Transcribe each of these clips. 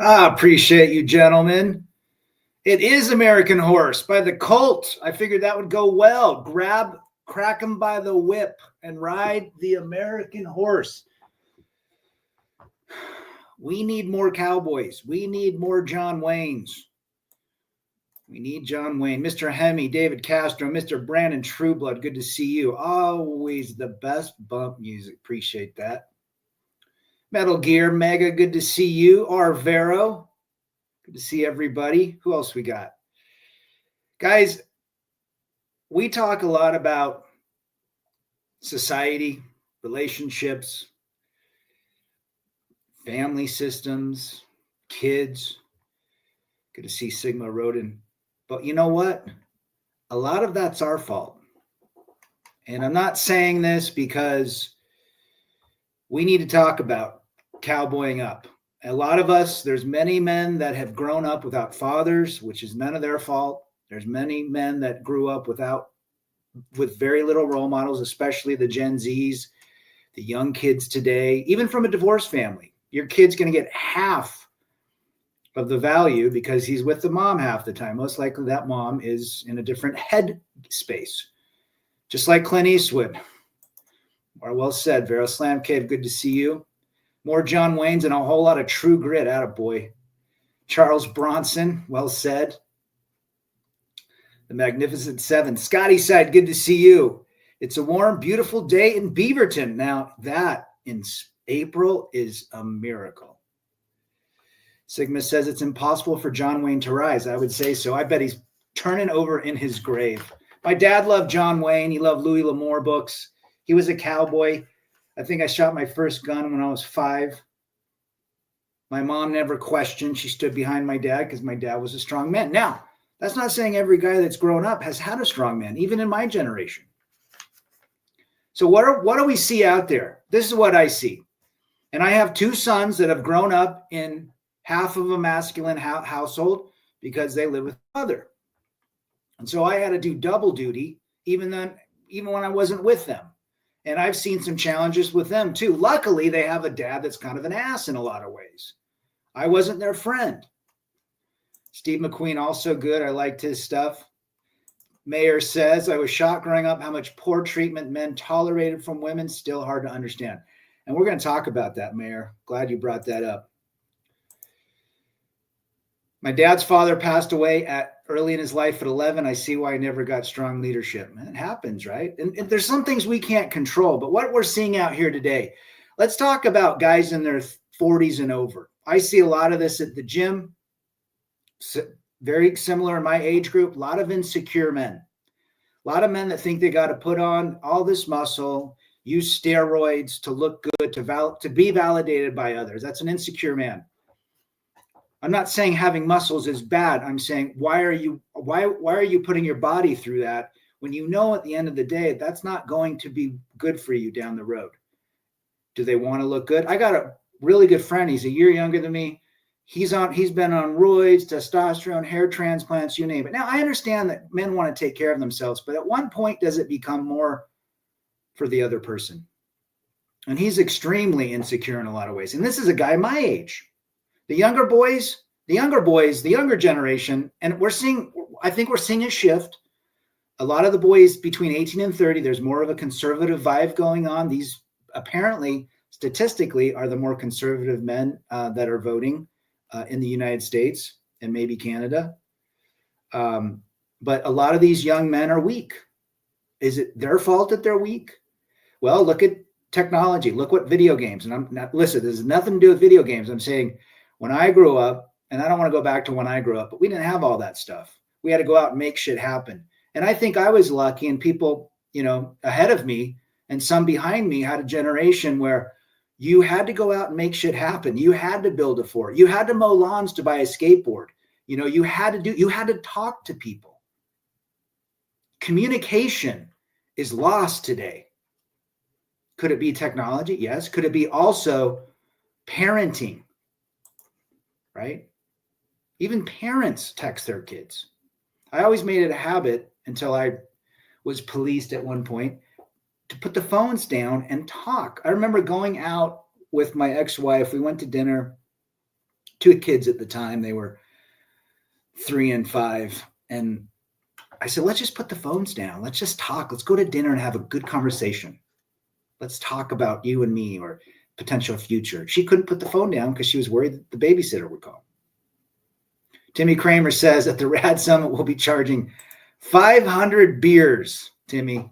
I appreciate you, gentlemen. It is American Horse by the Cult. I figured that would go well. Crack him by the whip and ride the American horse. We need more cowboys. We need more John Waynes. We need John Wayne. Mr. Hemi, David Castro, Mr. Brandon Trueblood, good to see you. Always the best bump music. Appreciate that. Metal Gear, Mega, good to see you. R. Vero, good to see everybody. Who else we got? Guys, we talk a lot about society, relationships, family systems, kids. Good to see Sigma Rodin. But you know what? A lot of that's our fault. And I'm not saying this because we need to talk about cowboying up. A lot of us, there's many men that have grown up without fathers, which is none of their fault. There's many men that grew up with very little role models, especially the Gen Zs, the young kids today, even from a divorced family. Your kid's going to get half of the value because he's with the mom half the time. Most likely that mom is in a different head space, just like Clint Eastwood. Or well said, Vero Slam Cave, good to see you. More John Waynes and a whole lot of True Grit, attaboy. Charles Bronson, well said. The Magnificent Seven. Scotty Side, good to see you. It's a warm, beautiful day in Beaverton. Now, that in April is a miracle. Sigma says it's impossible for John Wayne to rise. I would say so. I bet he's turning over in his grave. My dad loved John Wayne. He loved Louis L'Amour books. He was a cowboy. I think I shot my first gun when I was 5. My mom never questioned. She stood behind my dad because my dad was a strong man. Now, that's not saying every guy that's grown up has had a strong man, even in my generation. So what do we see out there? This is what I see. And I have 2 sons that have grown up in half of a masculine household because they live with mother. And so I had to do double duty even when I wasn't with them. And I've seen some challenges with them too. Luckily, they have a dad that's kind of an ass in a lot of ways. I wasn't their friend. Steve McQueen, also good. I liked his stuff. Mayor says, I was shocked growing up how much poor treatment men tolerated from women. Still hard to understand. And we're going to talk about that, Mayor. Glad you brought that up. My dad's father passed away early in his life at 11. I see why I never got strong leadership. It happens, right? And there's some things we can't control. But what we're seeing out here today, let's talk about guys in their 40s and over. I see a lot of this at the gym. Very similar in my age group. A lot of insecure men. A lot of men that think they got to put on all this muscle, use steroids to look good, to be validated by others. That's an insecure man. I'm not saying having muscles is bad. I'm saying why are you putting your body through that when you know at the end of the day that's not going to be good for you down the road? Do they want to look good? I got a really good friend. He's a year younger than me. He's been on roids, testosterone, hair transplants, you name it. Now I understand that men want to take care of themselves, but at one point does it become more for the other person? And he's extremely insecure in a lot of ways. And this is a guy my age. The younger generation, and I think we're seeing a shift. A lot of the boys between 18 and 30, there's more of a conservative vibe going on. These apparently, statistically, are the more conservative men that are voting in the United States and maybe Canada. But a lot of these young men are weak. Is it their fault that they're weak? Well, look at technology. Look what video games, and I'm not, listen, this has nothing to do with video games. I'm saying, when I grew up, and I don't want to go back to when I grew up, but we didn't have all that stuff. We had to go out and make shit happen. And I think I was lucky, and people, ahead of me and some behind me had a generation where you had to go out and make shit happen. You had to build a fort. You had to mow lawns to buy a skateboard. You had to talk to people. Communication is lost today. Could it be technology? Yes. Could it be also parenting? Right? Even parents text their kids. I always made it a habit until I was policed at one point to put the phones down and talk. I remember going out with my ex-wife. We went to dinner two kids at the time. They were 3 and 5. And I said, let's just put the phones down. Let's just talk. Let's go to dinner and have a good conversation. Let's talk about you and me or potential future. She couldn't put the phone down because she was worried that the babysitter would call. Timmy Kramer says at the Rad Summit, we'll be charging 500 beers, Timmy.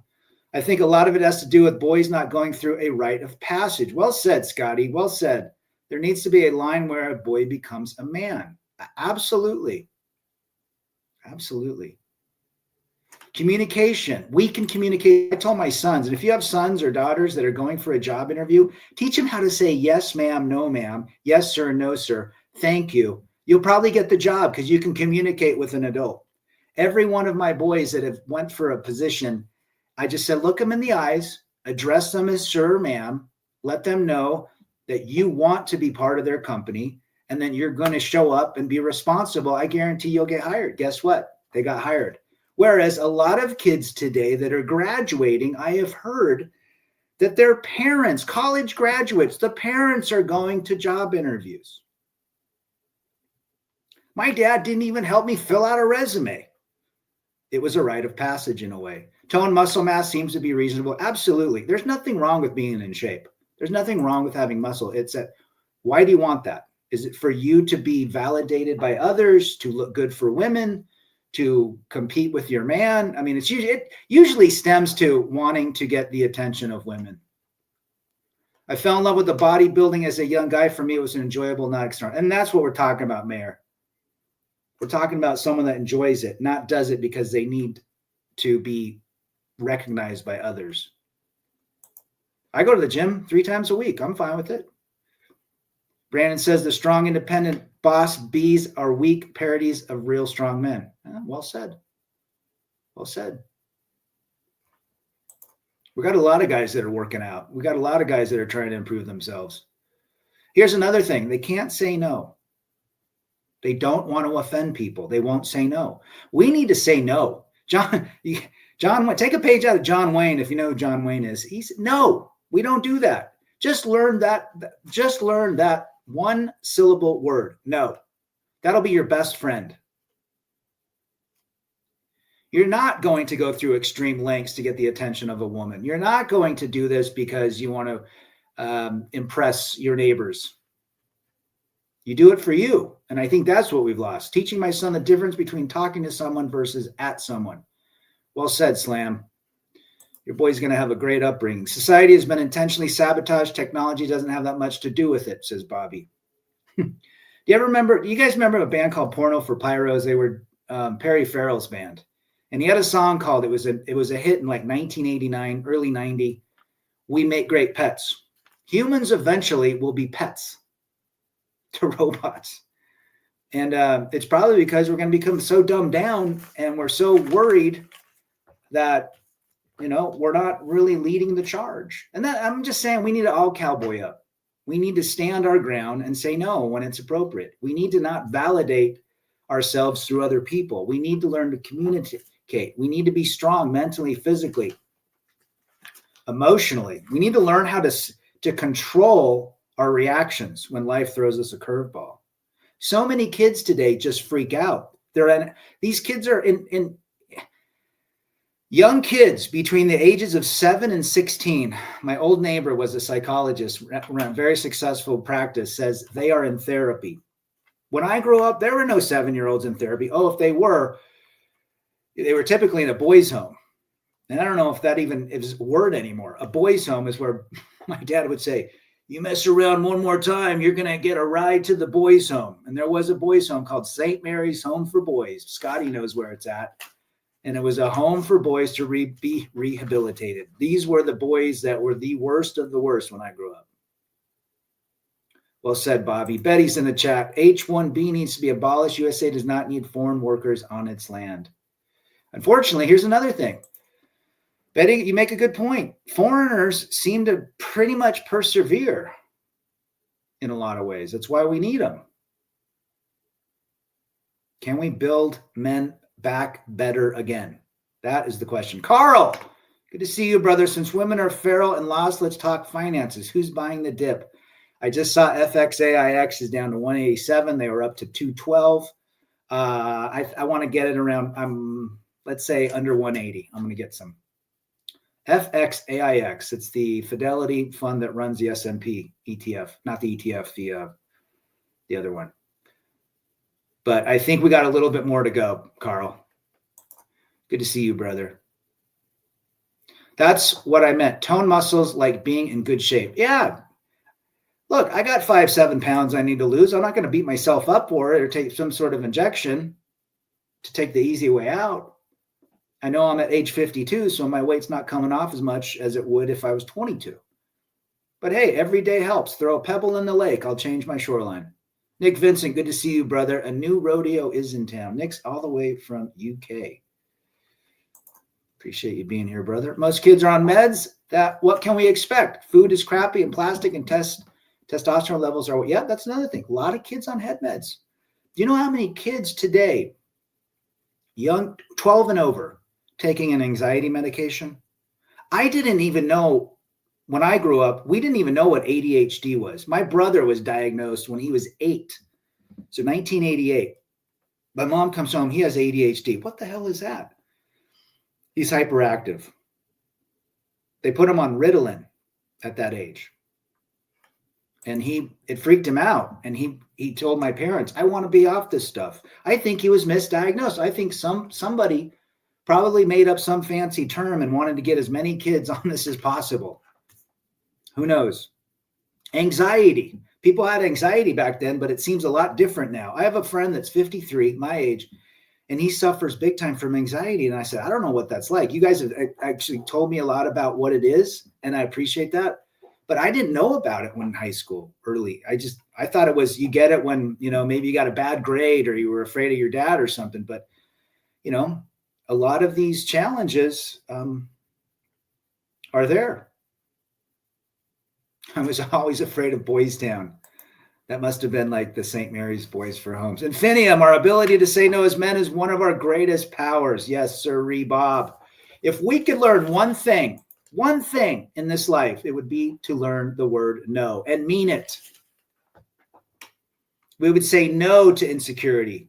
I think a lot of it has to do with boys not going through a rite of passage. Well said, Scotty. Well said. There needs to be a line where a boy becomes a man. Absolutely. Absolutely. Communication. We can communicate. I told my sons, and if you have sons or daughters that are going for a job interview, teach them how to say yes, ma'am, no, ma'am, yes, sir, no, sir, thank you. You'll probably get the job because you can communicate with an adult. Every one of my boys that have went for a position, I just said, look them in the eyes, address them as sir or ma'am, let them know that you want to be part of their company, and then you're going to show up and be responsible. I guarantee you'll get hired. Guess what? They got hired. Whereas a lot of kids today that are graduating, I have heard that their parents, college graduates, the parents are going to job interviews. My dad didn't even help me fill out a resume. It was a rite of passage in a way. Tone muscle mass seems to be reasonable. Absolutely. There's nothing wrong with being in shape. There's nothing wrong with having muscle. It's that, why do you want that? Is it for you to be validated by others, to look good for women, to compete with your man? I mean, it usually stems to wanting to get the attention of women. I fell in love with the bodybuilding as a young guy. For me, it was an enjoyable, not external. And that's what we're talking about, Mayor. We're talking about someone that enjoys it, not does it because they need to be recognized by others. I go to the gym 3 times a week. I'm fine with it. Brandon says the strong, independent boss bees are weak parodies of real strong men. Well said. Well said. We got a lot of guys that are working out. We got a lot of guys that are trying to improve themselves. Here's another thing. They can't say no. They don't want to offend people. They won't say no. We need to say no. John, take a page out of John Wayne. If you know who John Wayne is, he said, no, we don't do that. Just learn that one syllable word. No, that'll be your best friend. You're not going to go through extreme lengths to get the attention of a woman. You're not going to do this because you want to impress your neighbors. You do it for you. And I think that's what we've lost. Teaching my son the difference between talking to someone versus at someone. Well said, Slam. Your boy's going to have a great upbringing. Society has been intentionally sabotaged. Technology doesn't have that much to do with it, says Bobby. Do you guys remember a band called Porno for Pyros? They were Perry Farrell's band. And he had a song called, it was a hit in like 1989, early 90. We make great pets. Humans eventually will be pets to robots. And it's probably because we're going to become so dumbed down and we're so worried that, we're not really leading the charge. And that I'm just saying we need to all cowboy up. We need to stand our ground and say no when it's appropriate. We need to not validate ourselves through other people. We need to learn to communicate. We need to be strong mentally, physically, emotionally. We need to learn how to control our reactions when life throws us a curveball. So many kids today just freak out. These kids are in young kids between the ages of 7 and 16. My old neighbor was a psychologist, ran a very successful practice, says they are in therapy. When I grew up, there were no 7-year-olds in therapy. Oh, if they were typically in a boys' home. And I don't know if that even is a word anymore. A boys' home is where my dad would say, you mess around one more time, you're going to get a ride to the boys' home. And there was a boys' home called St. Mary's Home for Boys. Scotty knows where it's at. And it was a home for boys to be rehabilitated. These were the boys that were the worst of the worst when I grew up. Well said, Bobby. Betty's in the chat. H-1B needs to be abolished. USA does not need foreign workers on its land. Unfortunately, here's another thing. Betty, you make a good point. Foreigners seem to pretty much persevere in a lot of ways. That's why we need them. Can we build men back better again? That is the question. Carl, good to see you, brother. Since women are feral and lost, let's talk finances. Who's buying the dip? I just saw FXAIX is down to 187. They were up to 212. I want to get it around, let's say under 180. I'm going to get some. FXAIX. It's the Fidelity fund that runs the S&P ETF, not the ETF, the other one. But I think we got a little bit more to go, Carl. Good to see you, brother. That's what I meant. Tone muscles like being in good shape. Yeah. Look, I got 5-7 pounds I need to lose. I'm not going to beat myself up for it or take some sort of injection to take the easy way out. I know I'm at age 52, so my weight's not coming off as much as it would if I was 22. But hey, every day helps. Throw a pebble in the lake. I'll change my shoreline. Nick Vincent, good to see you, brother. A new rodeo is in town. Nick's all the way from UK. Appreciate you being here, brother. Most kids are on meds. What can we expect? Food is crappy and plastic and testosterone levels are, yeah, that's another thing. A lot of kids on head meds. Do you know how many kids today, young, 12 and over, taking an anxiety medication? I didn't even know when I grew up, we didn't even know what ADHD was. My brother was diagnosed when he was 8. So 1988. My mom comes home, he has ADHD. What the hell is that? He's hyperactive. They put him on Ritalin at that age. And it freaked him out. And he told my parents, I want to be off this stuff. I think he was misdiagnosed. I think somebody probably made up some fancy term and wanted to get as many kids on this as possible. Who knows? Anxiety. People had anxiety back then, but it seems a lot different now. I have a friend that's 53, my age, and he suffers big time from anxiety. And I said, I don't know what that's like. You guys have actually told me a lot about what it is, and I appreciate that. But I didn't know about it when in high school early. I thought it was, you get it when, maybe you got a bad grade or you were afraid of your dad or something. But, a lot of these challenges are there. I was always afraid of Boys Town. That must have been like the St. Mary's Boys for Homes. Infinium, our ability to say no as men is one of our greatest powers. Yes, sir, Bob. If we could learn one thing in this life, it would be to learn the word no and mean it. We would say no to insecurity,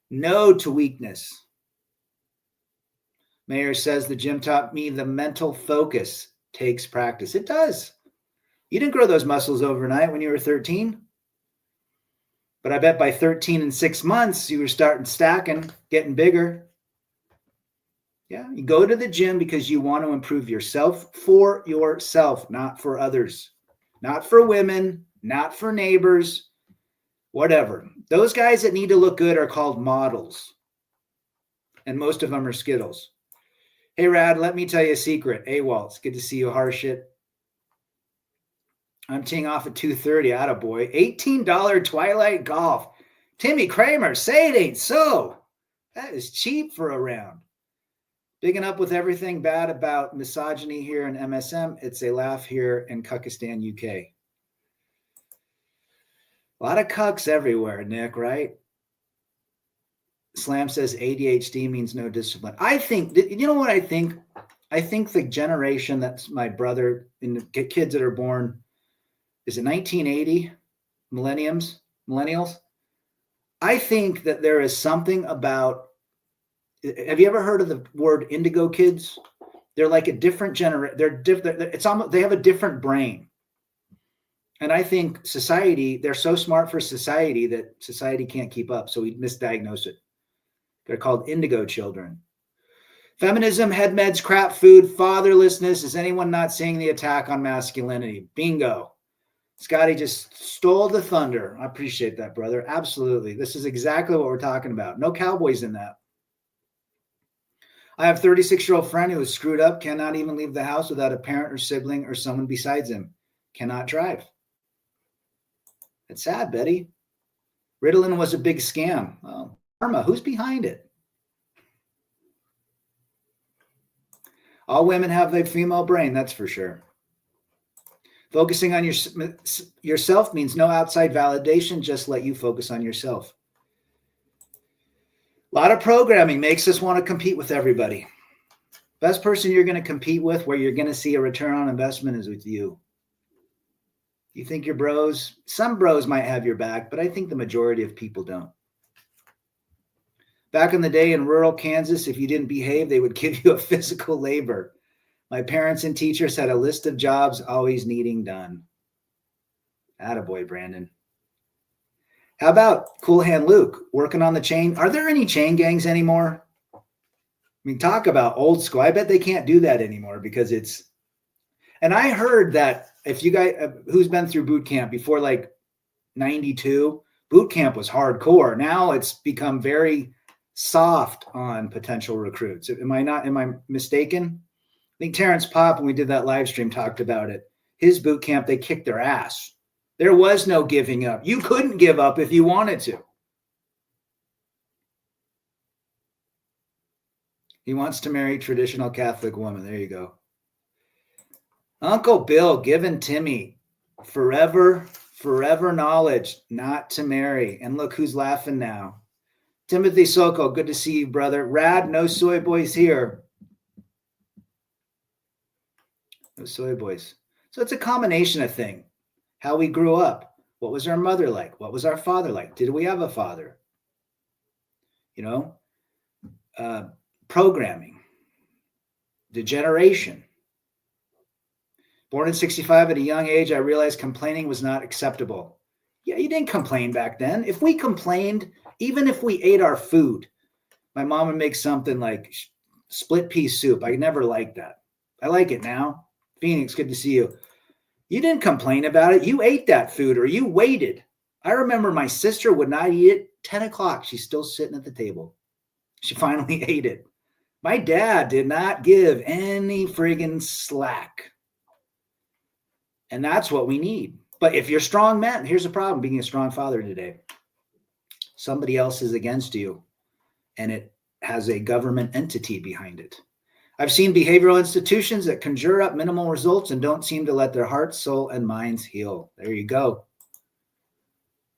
no to weakness. Mayor says the gym taught me the mental focus takes practice. It does. You didn't grow those muscles overnight when you were 13. But I bet by 13 and 6 months, you were starting stacking, getting bigger. Yeah, you go to the gym because you want to improve yourself for yourself, not for others, not for women, not for neighbors, whatever. Those guys that need to look good are called models. And most of them are Skittles. Hey, Rad, let me tell you a secret. Waltz, good to see you, Harshit. I'm teeing off at 2:30. Attaboy. $18 Twilight Golf. Timmy Kramer, say it ain't so. That is cheap for a round. Bigging up with everything bad about misogyny here in MSM. It's a laugh here in Cuckistan, UK. A lot of cucks everywhere, Nick, right? Slam says ADHD means no discipline. I think, you know what I think? I think the generation that's my brother and the kids that are born, is it 1980? Millennials? I think that there is something about, have you ever heard of the word indigo kids? They're like a different generation. They're different. It's almost, they have a different brain. And I think society, they're so smart for society that society can't keep up. So we misdiagnose it. They're called indigo children. Feminism, head meds, crap food, fatherlessness. Is anyone not seeing the attack on masculinity? Bingo. Scotty just stole the thunder. I appreciate that, brother. Absolutely. This is exactly what we're talking about. No cowboys in that. I have a 36-year-old friend who is screwed up, cannot even leave the house without a parent or sibling or someone besides him. Cannot drive. It's sad, Betty. Ritalin was a big scam. Oh, karma, who's behind it? All women have a female brain, that's for sure. Focusing on yourself means no outside validation, just let you focus on yourself. A lot of programming makes us want to compete with everybody. Best person you're going to compete with, where you're going to see a return on investment, is with you. You think your bros, some bros might have your back, but I think the majority of people don't. Back in the day in rural Kansas, if you didn't behave, they would give you a physical labor. My parents and teachers had a list of jobs always needing done. Attaboy, Brandon. How about Cool Hand Luke working on the chain? Are there any chain gangs anymore? I mean, talk about old school. I bet they can't do that anymore because it's, and I heard that if you guys, who's been through boot camp before like 92, boot camp was hardcore. Now it's become very soft on potential recruits. Am I mistaken? I think Terrence Popp, when we did that live stream, talked about it. His boot camp, they kicked their ass. There was no giving up. You couldn't give up if you wanted to. He wants to marry a traditional Catholic woman. There you go. Uncle Bill giving Timmy forever knowledge not to marry. And look who's laughing now. Timothy Soko, good to see you, brother. Rad, no soy boys here. No soy boys. So it's a combination of things. How we grew up. What was our mother like? What was our father like? Did we have a father? Programming. Degeneration. Born in 65 at a young age, I realized complaining was not acceptable. Yeah, you didn't complain back then. If we complained, even if we ate our food, my mom would make something like split pea soup. I never liked that. I like it now. Phoenix, good to see you. You didn't complain about it. You ate that food or you waited. I remember my sister would not eat it. 10 o'clock, she's still sitting at the table. She finally ate it. My dad did not give any friggin' slack. And that's what we need. But if you're strong men, here's the problem being a strong father today. Somebody else is against you, and it has a government entity behind it. I've seen behavioral institutions that conjure up minimal results and don't seem to let their hearts, soul, and minds heal. There you go.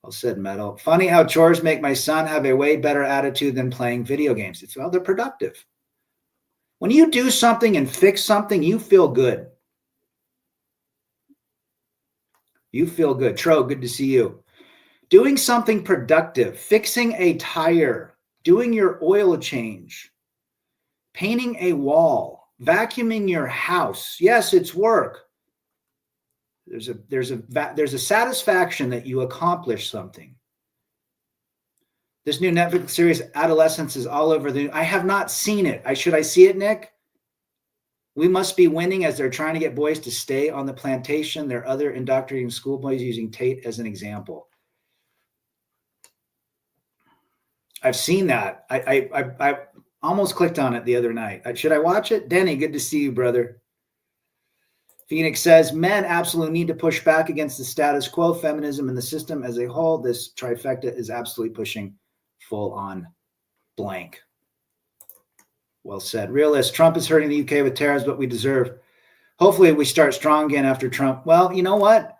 Well said, Metal. Funny how chores make my son have a way better attitude than playing video games. Well, they're productive. When you do something and fix something, you feel good. You feel good. Tro, good to see you. Doing something productive, fixing a tire, doing your oil change, painting a wall, vacuuming your house. Yes, it's work. There's a satisfaction that you accomplish something. This new Netflix series, Adolescence, is all over the. I have not seen it. Should I see it, Nick? We must be winning as they're trying to get boys to stay on the plantation. There are other indoctrinating schoolboys using Tate as an example. I've seen that. I almost clicked on it the other night. Should I watch it? Denny, good to see you, brother. Phoenix says, men absolutely need to push back against the status quo, feminism, and the system as a whole. This trifecta is absolutely pushing full on blank. Well said. Realist, Trump is hurting the UK with tariffs, but we deserve. Hopefully we start strong again after Trump. Well, you know what?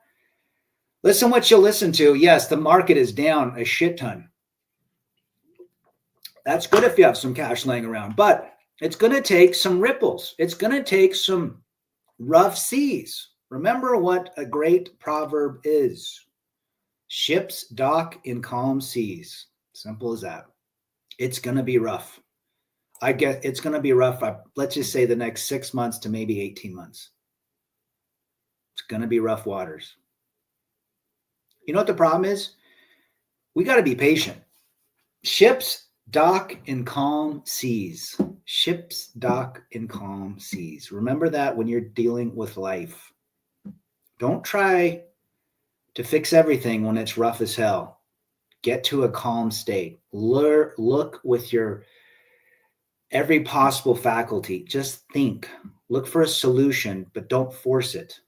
Listen what you'll listen to. Yes, the market is down a shit ton. That's good if you have some cash laying around, but it's going to take some ripples. It's going to take some rough seas. Remember what a great proverb is. Ships dock in calm seas. Simple as that. It's going to be rough. I guess it's going to be rough. Let's just say the next 6 months to maybe 18 months. It's going to be rough waters. You know what the problem is? We got to be patient. Ships dock in calm seas. Ships dock in calm seas. Remember that when you're dealing with life. Don't try to fix everything when it's rough as hell. Get to a calm state. Look with your every possible faculty. Just think. Look for a solution, but don't force it.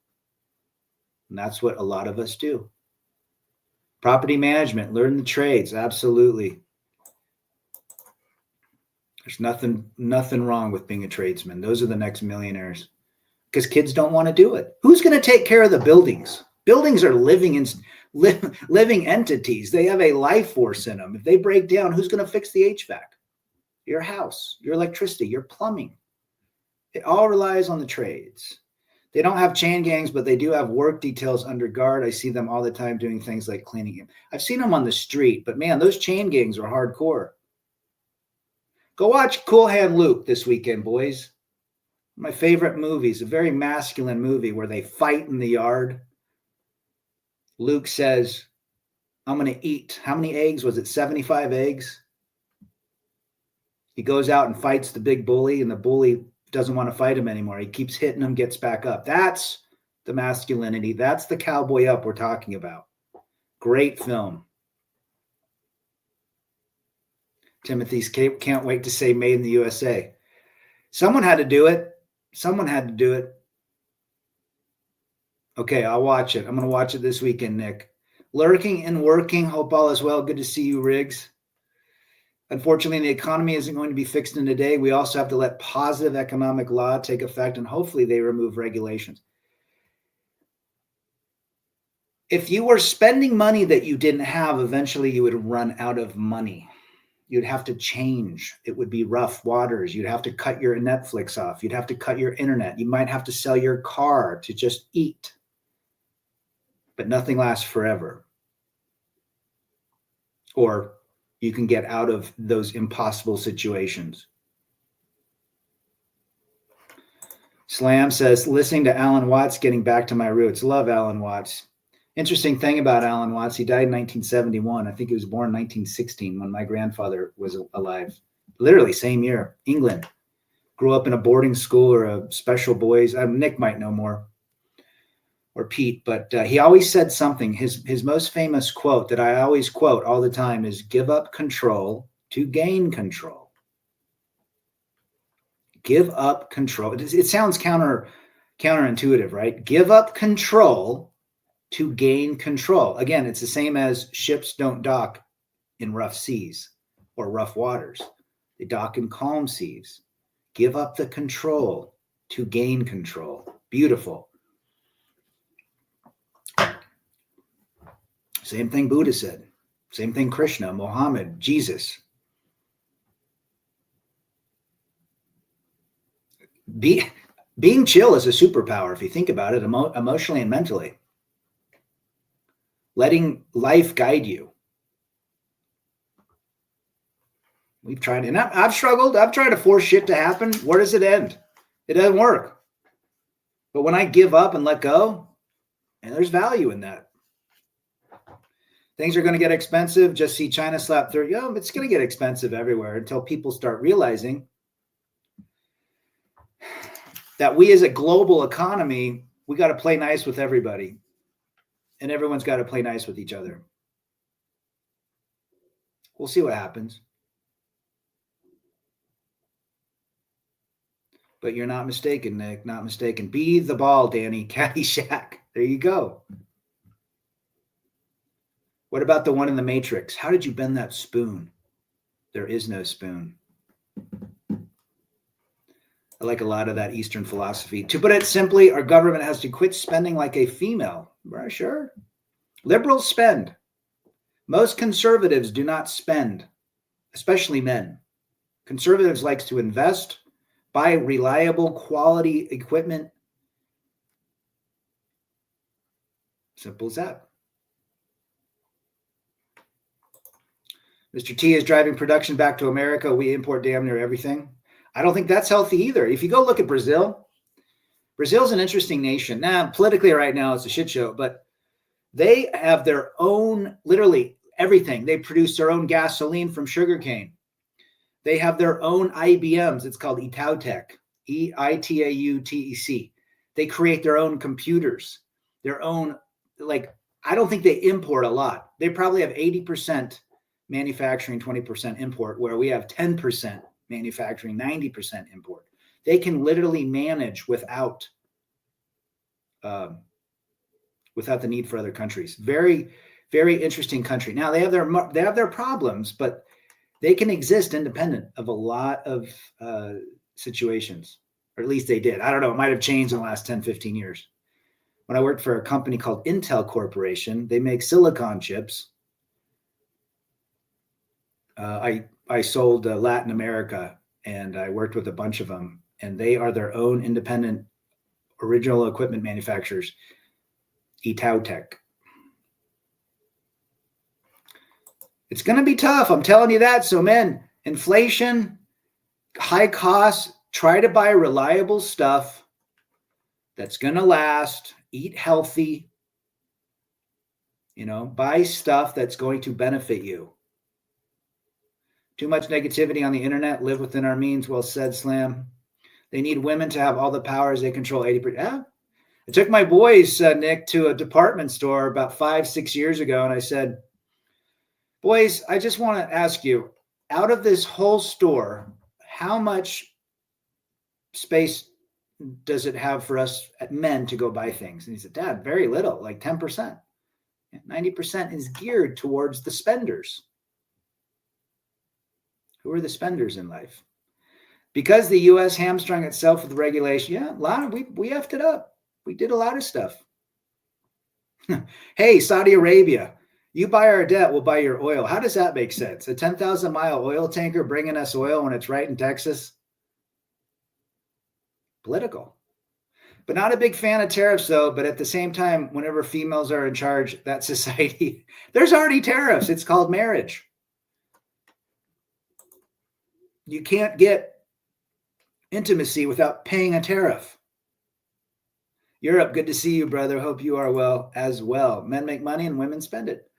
And that's what a lot of us do. Property management, learn the trades. Absolutely. There's nothing wrong with being a tradesman. Those are the next millionaires because kids don't want to do it. Who's going to take care of the buildings? Buildings are living entities. They have a life force in them. If they break down, who's going to fix the HVAC? Your house, your electricity, your plumbing. It all relies on the trades. They don't have chain gangs, but they do have work details under guard. I see them all the time doing things like cleaning. I've seen them on the street, but man, those chain gangs are hardcore. Go watch Cool Hand Luke this weekend, boys. My favorite movies, a very masculine movie where they fight in the yard. Luke says, I'm going to eat. How many eggs? Was it 75 eggs? He goes out and fights the big bully, and the bully doesn't want to fight him anymore. He keeps hitting him, gets back up. That's the masculinity. That's the cowboy up we're talking about. Great film. Timothy's can't wait to say made in the USA. Someone had to do it. Someone had to do it. Okay, I'll watch it. I'm going to watch it this weekend, Nick. Lurking and working. Hope all is well. Good to see you, Riggs. Unfortunately, the economy isn't going to be fixed in a day. We also have to let positive economic law take effect, and hopefully they remove regulations. If you were spending money that you didn't have, eventually you would run out of money. You'd have to change. It would be rough waters. You'd have to cut your Netflix off. You'd have to cut your internet. You might have to sell your car to just eat. But nothing lasts forever. Or you can get out of those impossible situations. Slam says, listening to Alan Watts, getting back to my roots. Love Alan Watts. Interesting thing about Alan Watts, he died in 1971. I think he was born in 1916 when my grandfather was alive. Literally same year, England. Grew up in a boarding school or a special boys. Nick might know more, or Pete, but he always said something. His most famous quote that I always quote all the time is, give up control to gain control. Give up control. It sounds counterintuitive, right? Give up control to gain control. Again, it's the same as ships don't dock in rough seas or rough waters. They dock in calm seas. Give up the control to gain control. Beautiful. Same thing Buddha said. Same thing Krishna, Muhammad, Jesus. Being chill is a superpower if you think about it, emotionally and mentally. Letting life guide you. We've tried, and I've struggled. I've tried to force shit to happen. Where does it end? It doesn't work. But when I give up and let go, and there's value in that. Things are going to get expensive. Just see China slap through. It's going to get expensive everywhere until people start realizing that we as a global economy, we got to play nice with everybody. And everyone's got to play nice with each other. We'll see what happens. But you're not mistaken, Nick. Not mistaken. Be the ball, Danny. Caddyshack. There you go. What about the one in the Matrix? How did you bend that spoon? There is no spoon. I like a lot of that Eastern philosophy. To put it simply, our government has to quit spending like a female. Right, sure. Liberals spend. Most conservatives do not spend, especially men. Conservatives like to invest, buy reliable quality equipment. Simple as that. Mr. T is driving production back to America. We import damn near everything. I don't think that's healthy either. If you go look at Brazil's an interesting nation. Now, politically right now, it's a shit show, but they have their own, literally everything. They produce their own gasoline from sugarcane. They have their own IBMs. It's called Itautec, EITAUTEC. They create their own computers, their own, I don't think they import a lot. They probably have 80% manufacturing, 20% import, where we have 10% manufacturing, 90% import. They can literally manage without the need for other countries. Very, very interesting country. Now they have their problems, but they can exist independent of a lot of situations, or at least they did. I don't know. It might have changed in the last 10, 15 years. When I worked for a company called Intel Corporation, they make silicon chips. I sold Latin America, and I worked with a bunch of them, and they are their own independent original equipment manufacturers, Tech. It's going to be tough. I'm telling you that. So men, inflation, high costs, try to buy reliable stuff that's going to last, eat healthy, buy stuff that's going to benefit you. Too much negativity on the internet, live within our means. Well said, Slam. They need women to have all the powers. They control 80%. Yeah. I took my boys, Nick, to a department store about 5-6 years ago. And I said, boys, I just want to ask you, out of this whole store, how much space does it have for us men to go buy things? And he said, Dad, very little, like 10%. 90% is geared towards the spenders. Who are the spenders in life? Because the U.S. hamstrung itself with regulation, a lot of we effed it up. We did a lot of stuff. Hey, Saudi Arabia, you buy our debt, we'll buy your oil. How does that make sense? A 10,000-mile oil tanker bringing us oil when it's right in Texas? Political. But not a big fan of tariffs, though. But at the same time, whenever females are in charge, that society, there's already tariffs. It's called marriage. You can't get intimacy without paying a tariff. Europe, good to see you, brother. Hope you are well as well. Men make money and women spend it.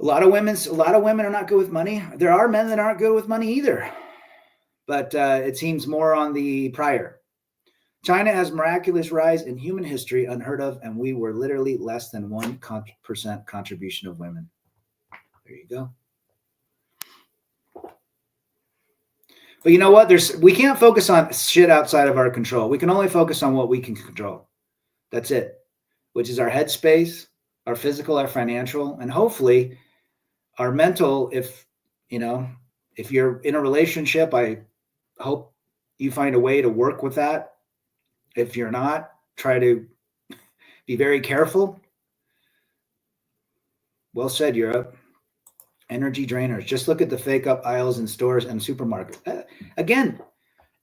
A lot of women are not good with money. There are men that aren't good with money either. But it seems more on the prior. China has miraculous rise in human history, unheard of, and we were literally less than 1% contribution of women. There you go. But you know what? We can't focus on shit outside of our control. We can only focus on what we can control. That's it, which is our headspace, our physical, our financial, and hopefully our mental. If you're in a relationship, I hope you find a way to work with that. If you're not, try to be very careful. Well said, Europe. Energy drainers. Just look at the fake up aisles in stores and supermarkets. Again,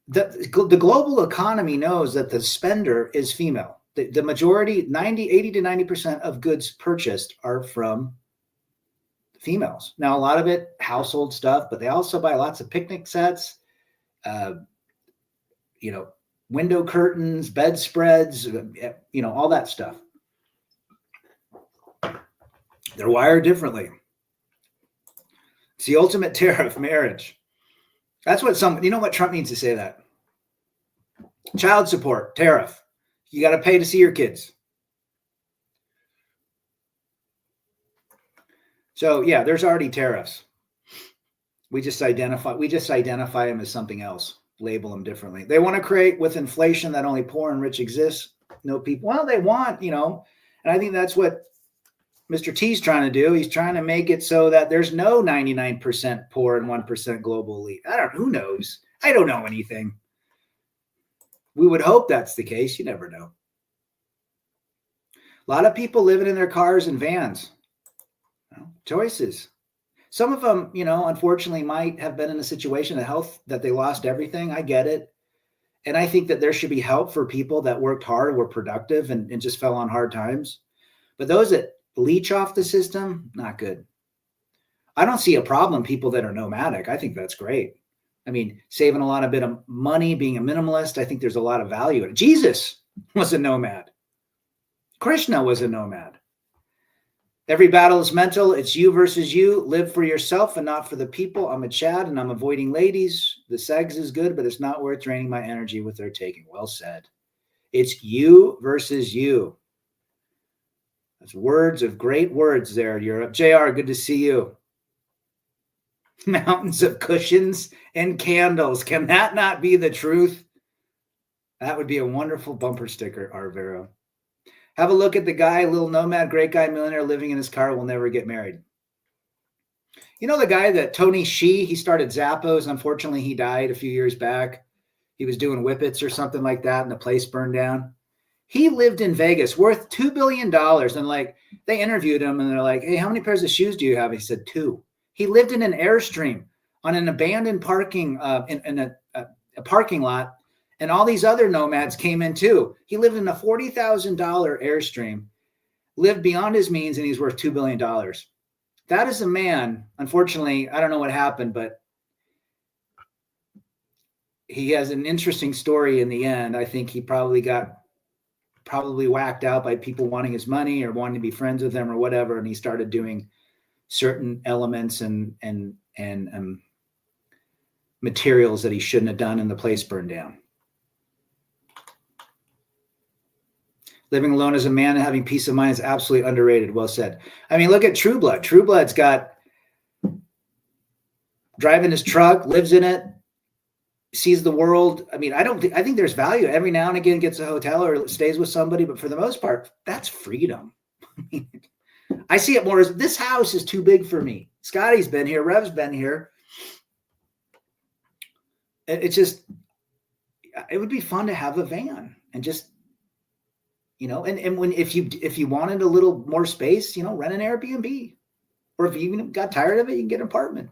the global economy knows that the spender is female. The majority, 80 to 90% of goods purchased are from females. Now, a lot of it, household stuff, but they also buy lots of picnic sets, window curtains, bedspreads, all that stuff. They're wired differently. It's the ultimate tariff, marriage. That's what what Trump needs to say that. Child support, tariff. You got to pay to see your kids. So yeah, there's already tariffs. We just identify them as something else, label them differently. They want to create with inflation that only poor and rich exist. No people. Well, they want, and I think that's what Mr. T's trying to do. He's trying to make it so that there's no 99% poor and 1% global elite. Who knows? I don't know anything. We would hope that's the case. You never know. A lot of people living in their cars and vans. Choices. Some of them, unfortunately might have been in a situation of health that they lost everything. I get it. And I think that there should be help for people that worked hard, were productive, and just fell on hard times. But those that leech off the system, not good. I don't see a problem, people that are nomadic. I think that's great. I mean, saving a lot of bit of money, being a minimalist, I think there's a lot of value in it. Jesus was a nomad. Krishna was a nomad. Every battle is mental. It's you versus you. Live for yourself and not for the people. I'm a Chad and I'm avoiding ladies. The sex is good, but it's not worth draining my energy with their taking. Well said. It's you versus you. That's great words there, Europe. JR, good to see you. Mountains of cushions and candles. Can that not be the truth? That would be a wonderful bumper sticker, Arvero. Have a look at the guy, little nomad, great guy, millionaire, living in his car, will never get married. You know the guy that Tony Hsieh, he started Zappos. Unfortunately, he died a few years back. He was doing whippets or something like that, and the place burned down. He lived in Vegas, worth $2 billion. And they interviewed him and they're like, hey, how many pairs of shoes do you have? He said 2. He lived in an Airstream on an abandoned parking, in a parking lot. And all these other nomads came in too. He lived in a $40,000 Airstream, lived beyond his means, and he's worth $2 billion. That is a man, unfortunately, I don't know what happened, but he has an interesting story in the end. I think he probably got whacked out by people wanting his money or wanting to be friends with him or whatever. And he started doing certain elements and materials that he shouldn't have done, and the place burned down. Living alone as a man and having peace of mind is absolutely underrated. Well said. I mean, look at True Blood. True Blood's got driving his truck, lives in it, sees the world. I mean, I think there's value. Every now and again gets a hotel or stays with somebody, but for the most part, that's freedom. I see it more as this house is too big for me. Scotty's been here. Rev's been here. It's just, it would be fun to have a van and just, and when, if you wanted a little more space, rent an Airbnb, or if you even got tired of it, you can get an apartment.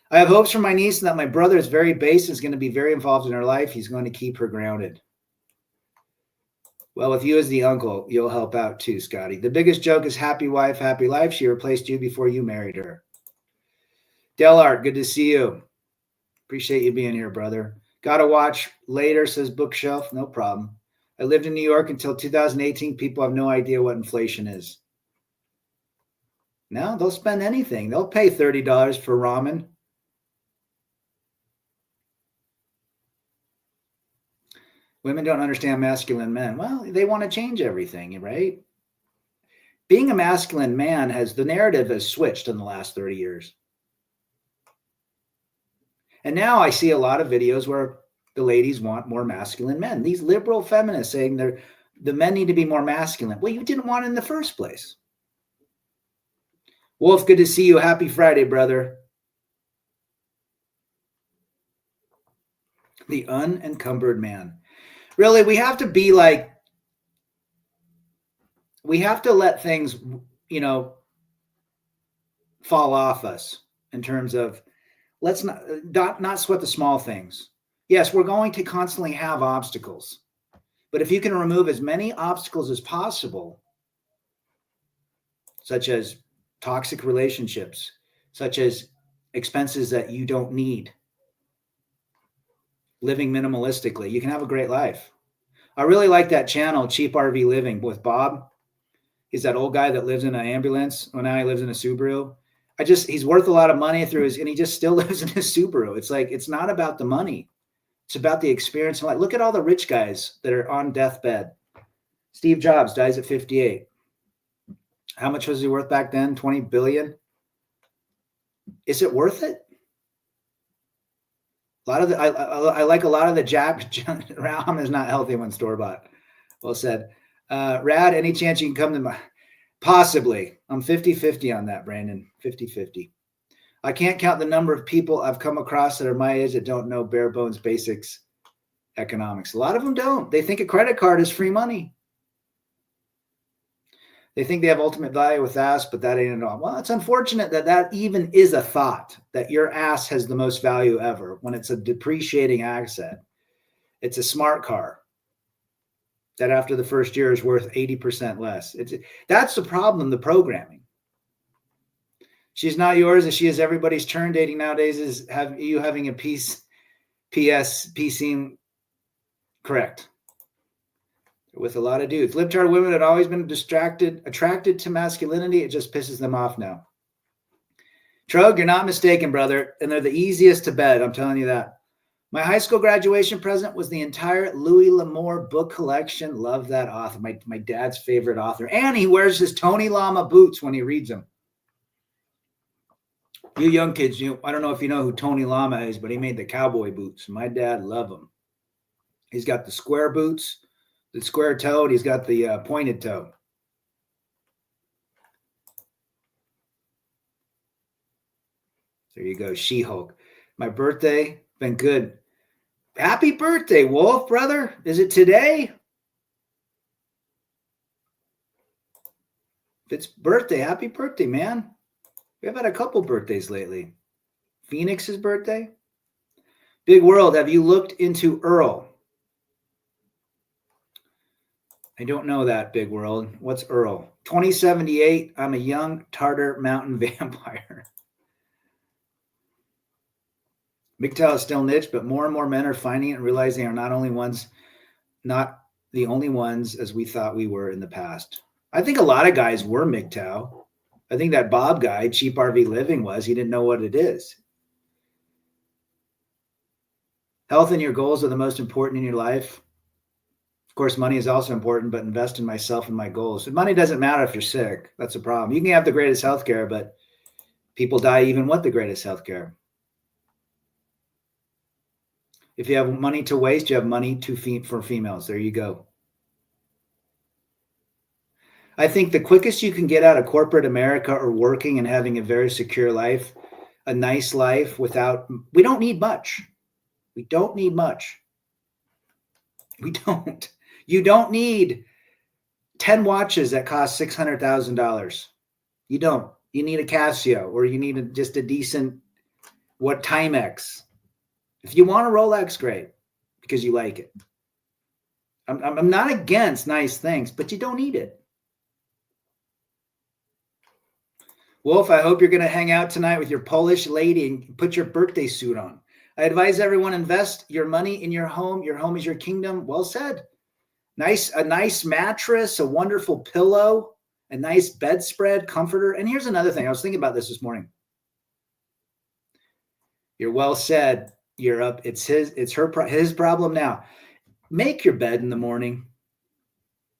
I have hopes for my niece that my brother is very based and is going to be very involved in her life. He's going to keep her grounded. Well, with you as the uncle, you'll help out too, Scotty. The biggest joke is happy wife, happy life. She replaced you before you married her. Delart, good to see you. Appreciate you being here, brother. Got to watch later, says Bookshelf. No problem. I lived in New York until 2018. People have no idea what inflation is. No, they'll spend anything. They'll pay $30 for ramen. Women don't understand masculine men. Well, they want to change everything, right? Being a masculine man the narrative has switched in the last 30 years. And now I see a lot of videos where the ladies want more masculine men. These liberal feminists saying the men need to be more masculine. Well, you didn't want it in the first place. Wolf, good to see you. Happy Friday, brother. The unencumbered man. Really, we have to be like, we have to let things, fall off us in terms of, let's not sweat the small things. Yes, we're going to constantly have obstacles, but if you can remove as many obstacles as possible, such as toxic relationships, such as expenses that you don't need, living minimalistically, you can have a great life. I really like that channel, Cheap RV Living, with Bob. He's that old guy that lives in an ambulance. Well, now he lives in a Subaru. He's worth a lot of money and he just still lives in a Subaru. It's like, it's not about the money. It's about the experience. Like, look at all the rich guys that are on deathbed. Steve Jobs dies at 58. How much was he worth back then? 20 billion. Is it worth it? I like a lot of the Ram is not healthy when store-bought. Well said. Rad, any chance you can come to my... Possibly. I'm 50-50 on that, Brandon. 50-50. I can't count the number of people I've come across that are my age that don't know bare bones basics economics. A lot of them don't. They think a credit card is free money. They think they have ultimate value with ass, but that ain't at all. Well, it's unfortunate that even is a thought, that your ass has the most value ever when it's a depreciating asset. It's a smart car that after the first year is worth 80% less. That's the problem, the programming. She's not yours, as she is everybody's turn. Dating nowadays is having a PC correct. With a lot of dudes. Libtard women had always been attracted to masculinity. It just pisses them off now. Trug, you're not mistaken, brother. And they're the easiest to bed. I'm telling you that. My high school graduation present was the entire Louis L'Amour book collection. Love that author. My dad's favorite author. And he wears his Tony Lama boots when he reads them. You young kids, I don't know if you know who Tony Lama is, but he made the cowboy boots. My dad loved them. He's got the square boots, the square toed. He's got the pointed toe. There you go, She-Hulk. My birthday, been good. Happy birthday, Wolf, brother. Is it today? If it's birthday, happy birthday, man. We've had a couple birthdays lately. Phoenix's birthday. Big world. Have you looked into Earl? I don't know that, big world. What's Earl? 2078. I'm a young Tartar mountain vampire. MGTOW is still niche, but more and more men are finding it and realizing they are not the only ones as we thought we were in the past. I think a lot of guys were MGTOW. I think that Bob guy, Cheap RV Living, he didn't know what it is. Health and your goals are the most important in your life. Of course, money is also important, but invest in myself and my goals. And money doesn't matter if you're sick. That's a problem. You can have the greatest healthcare, but people die even with the greatest healthcare. If you have money to waste, you have money for females. There you go. I think the quickest you can get out of corporate America or working and having a very secure life, a nice life we don't need much. We don't need much. We don't. You don't need 10 watches that cost $600,000. You don't. You need a Casio, or you need just a decent, Timex. If you want a Rolex, great, because you like it. I'm not against nice things, but you don't need it. Wolf, I hope you're going to hang out tonight with your Polish lady and put your birthday suit on. I advise everyone invest your money in your home. Your home is your kingdom. Well said. A nice mattress, a wonderful pillow, a nice bedspread, comforter. And here's another thing. I was thinking about this morning. You're well said. You're up. It's his problem now. Make your bed in the morning.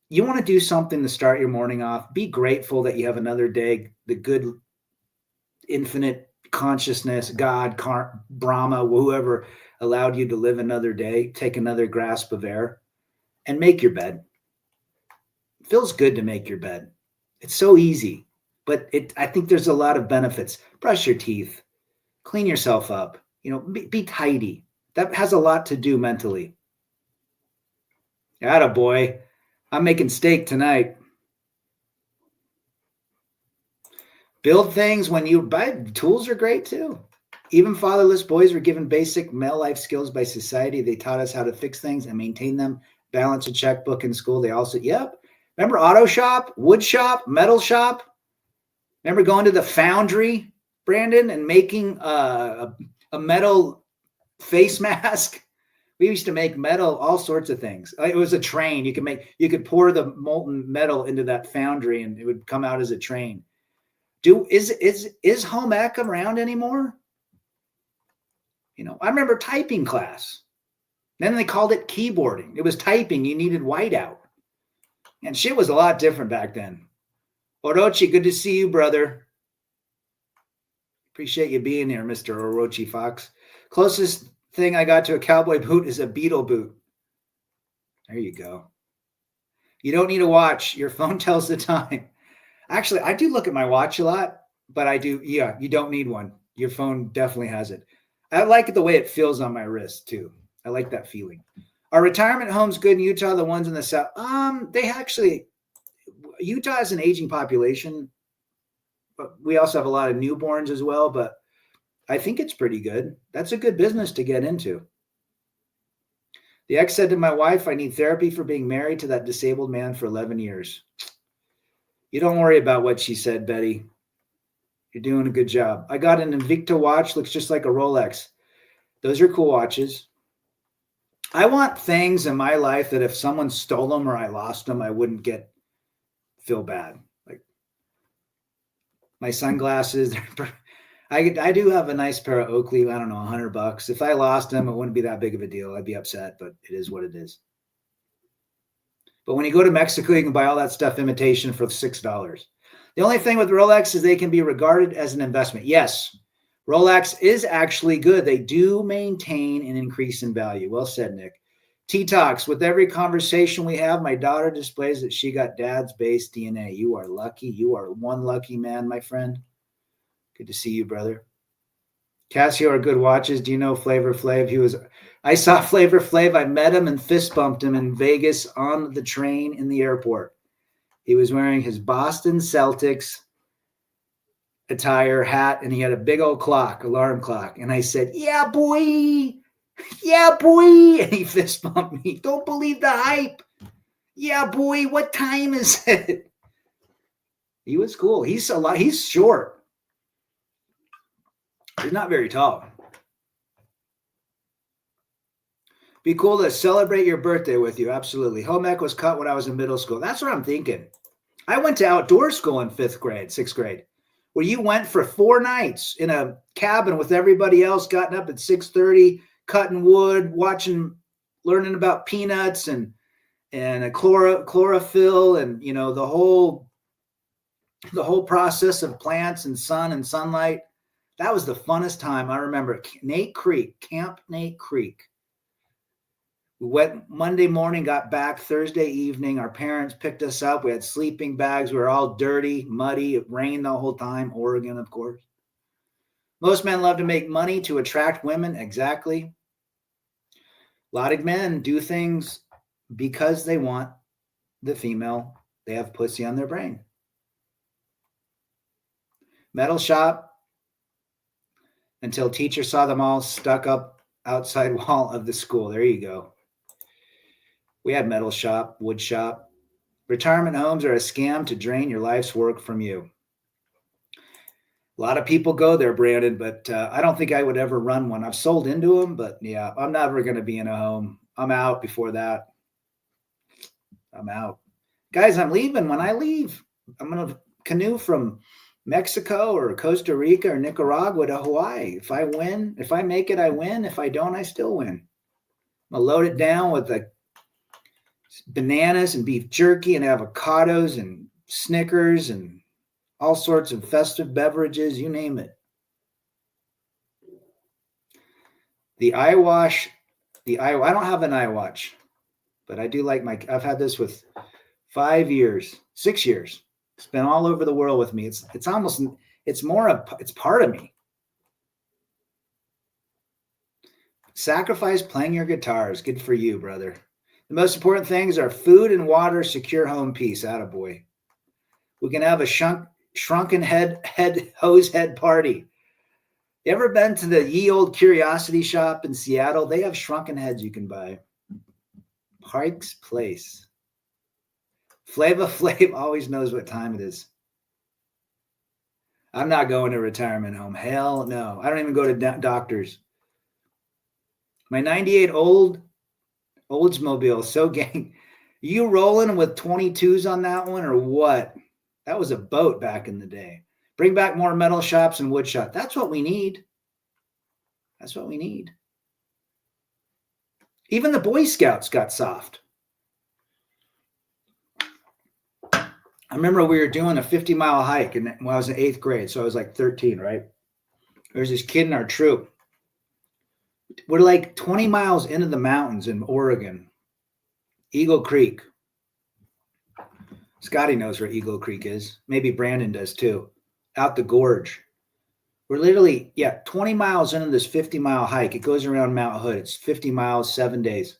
You want to do something to start your morning off. Be grateful that you have another day, the good infinite consciousness, God, Brahma, whoever allowed you to live another day, take another grasp of air, and make your bed. It feels good to make your bed. It's so easy, but I think there's a lot of benefits. Brush your teeth, clean yourself up, be tidy. That has a lot to do mentally. Attaboy. I'm making steak tonight. Build things when you buy. Tools are great too. Even fatherless boys were given basic male life skills by society. They taught us how to fix things and maintain them. Balance a checkbook in school. They also, remember auto shop, wood shop, metal shop? Remember going to the foundry, Brandon, and making a metal face mask? We used to make metal, all sorts of things. It was a train. You could pour the molten metal into that foundry and it would come out as a train. Is home ec around anymore? I remember typing class. Then they called it keyboarding. It was typing. You needed whiteout. And shit was a lot different back then. Orochi, good to see you, brother. Appreciate you being here, Mr. Orochi Fox. Closest thing I got to a cowboy boot is a Beetle boot. There you go. You don't need a watch. Your phone tells the time. Actually, I do look at my watch a lot, but I do. Yeah, you don't need one. Your phone definitely has it. I like the way it feels on my wrist too. I like that feeling. Are retirement homes good in Utah? The ones in the south? Utah has an aging population, but we also have a lot of newborns as well. But I think it's pretty good. That's a good business to get into. The ex said to my wife, I need therapy for being married to that disabled man for 11 years. You don't worry about what she said, Betty. You're doing a good job. I got an Invicta watch. Looks just like a Rolex. Those are cool watches. I want things in my life that if someone stole them or I lost them, I wouldn't feel bad. Like my sunglasses, I do have a nice pair of Oakley, I don't know, $100. If I lost them, it wouldn't be that big of a deal. I'd be upset, but it is what it is. But when you go to Mexico, you can buy all that stuff imitation for $6. The only thing with Rolex is they can be regarded as an investment. Yes, Rolex is actually good. They do maintain an increase in value. Well said, Nick. T-Talks, with every conversation we have, my daughter displays that she got dad's base DNA. You are lucky. You are one lucky man, my friend. Good to see you, brother. Casio are good watches. Do you know Flavor Flav? I saw Flavor Flav. I met him and fist bumped him in Vegas on the train in the airport. He was wearing his Boston Celtics attire, hat, and he had a big old alarm clock. And I said, yeah, boy. Yeah, boy. And he fist bumped me. Don't believe the hype. Yeah, boy, what time is it? He was cool. He's short. He's not very tall. Be cool to celebrate your birthday with you. Absolutely. Home ec was cut when I was in middle school. That's what I'm thinking. I went to outdoor school in 6th grade, where you went for 4 nights in a cabin with everybody else, gotten up at 6:30, cutting wood, learning about peanuts and a chlorophyll, and the whole process of plants and sun and sunlight. That was the funnest time. I remember Camp Nate Creek. We went Monday morning, got back Thursday evening. Our parents picked us up. We had sleeping bags. We were all dirty, muddy. It rained the whole time. Oregon, of course. Most men love to make money to attract women. Exactly. A lot of men do things because they want the female. They have pussy on their brain. Metal shop until teacher saw them all stuck up outside wall of the school. There you go. We had metal shop, wood shop. Retirement homes are a scam to drain your life's work from you. A lot of people go there, Brandon, but I don't think I would ever run one. I've sold into them, but yeah, I'm never going to be in a home. I'm out before that. I'm out. Guys, I'm leaving. When I leave, I'm going to canoe from Mexico or Costa Rica or Nicaragua to Hawaii. If I win, if I make it, I win. If I don't, I still win. I'm going to load it down with the bananas and beef jerky and avocados and Snickers and all sorts of festive beverages, you name it. I don't have an iWatch, but I do like I've had this with 6 years. It's been all over the world with me. It's part of me. Sacrifice playing your guitars. Good for you, brother. The most important things are food and water, secure home peace. Attaboy. We can have a shrunken hose head party. You ever been to the ye old curiosity shop in Seattle? They have shrunken heads you can buy. Pike's Place. Flava Flav always knows what time it is. I'm not going to a retirement home. Hell no. I don't even go to doctors. My 98 Oldsmobile, so gang. You rolling with 22s on that one or what? That was a boat back in the day. Bring back more metal shops and wood shop. That's what we need. That's what we need. Even the Boy Scouts got soft. I remember we were doing a 50-mile hike when I was in 8th grade. So I was like 13, right? There was this kid in our troop. We're like 20 miles into the mountains in Oregon. Eagle Creek. Scotty knows where Eagle Creek is. Maybe Brandon does too. Out the gorge. We're literally, 20 miles into this 50-mile hike. It goes around Mount Hood. It's 50 miles, 7 days.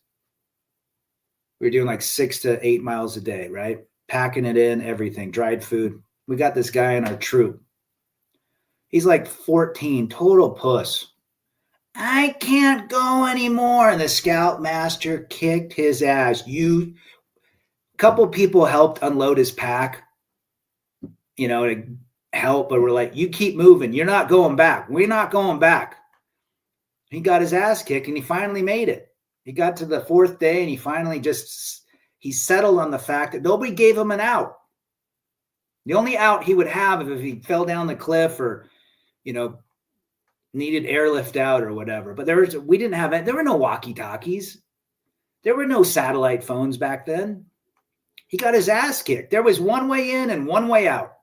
We're doing like 6 to 8 miles a day, right? Packing it in, everything, dried food. We got this guy in our troop. He's like 14, total puss. I can't go anymore. And the scoutmaster kicked his ass. A couple people helped unload his pack, to help, but we're like, you keep moving. You're not going back. We're not going back. He got his ass kicked and he finally made it. He got to the 4th day and he finally he settled on the fact that nobody gave him an out. The only out he would have if he fell down the cliff or, needed airlift out or whatever. But there were no walkie-talkies. There were no satellite phones back then. He got his ass kicked. There was one way in and one way out.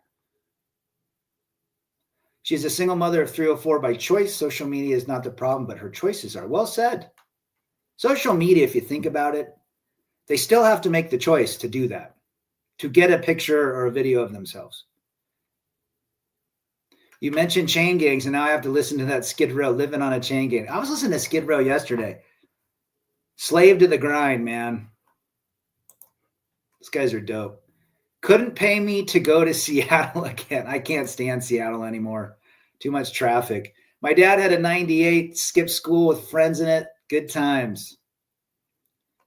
She's a single mother of 3 or 4 by choice. Social media is not the problem, but her choices are. Well said. Social media, if you think about it, they still have to make the choice to do that, to get a picture or a video of themselves. You mentioned chain gangs, and now I have to listen to that Skid Row, living on a chain gang. I was listening to Skid Row yesterday. Slave to the grind, man. These guys are dope. Couldn't pay me to go to Seattle again. I can't stand Seattle anymore. Too much traffic. My dad had a 98, skipped school with friends in it. Good times.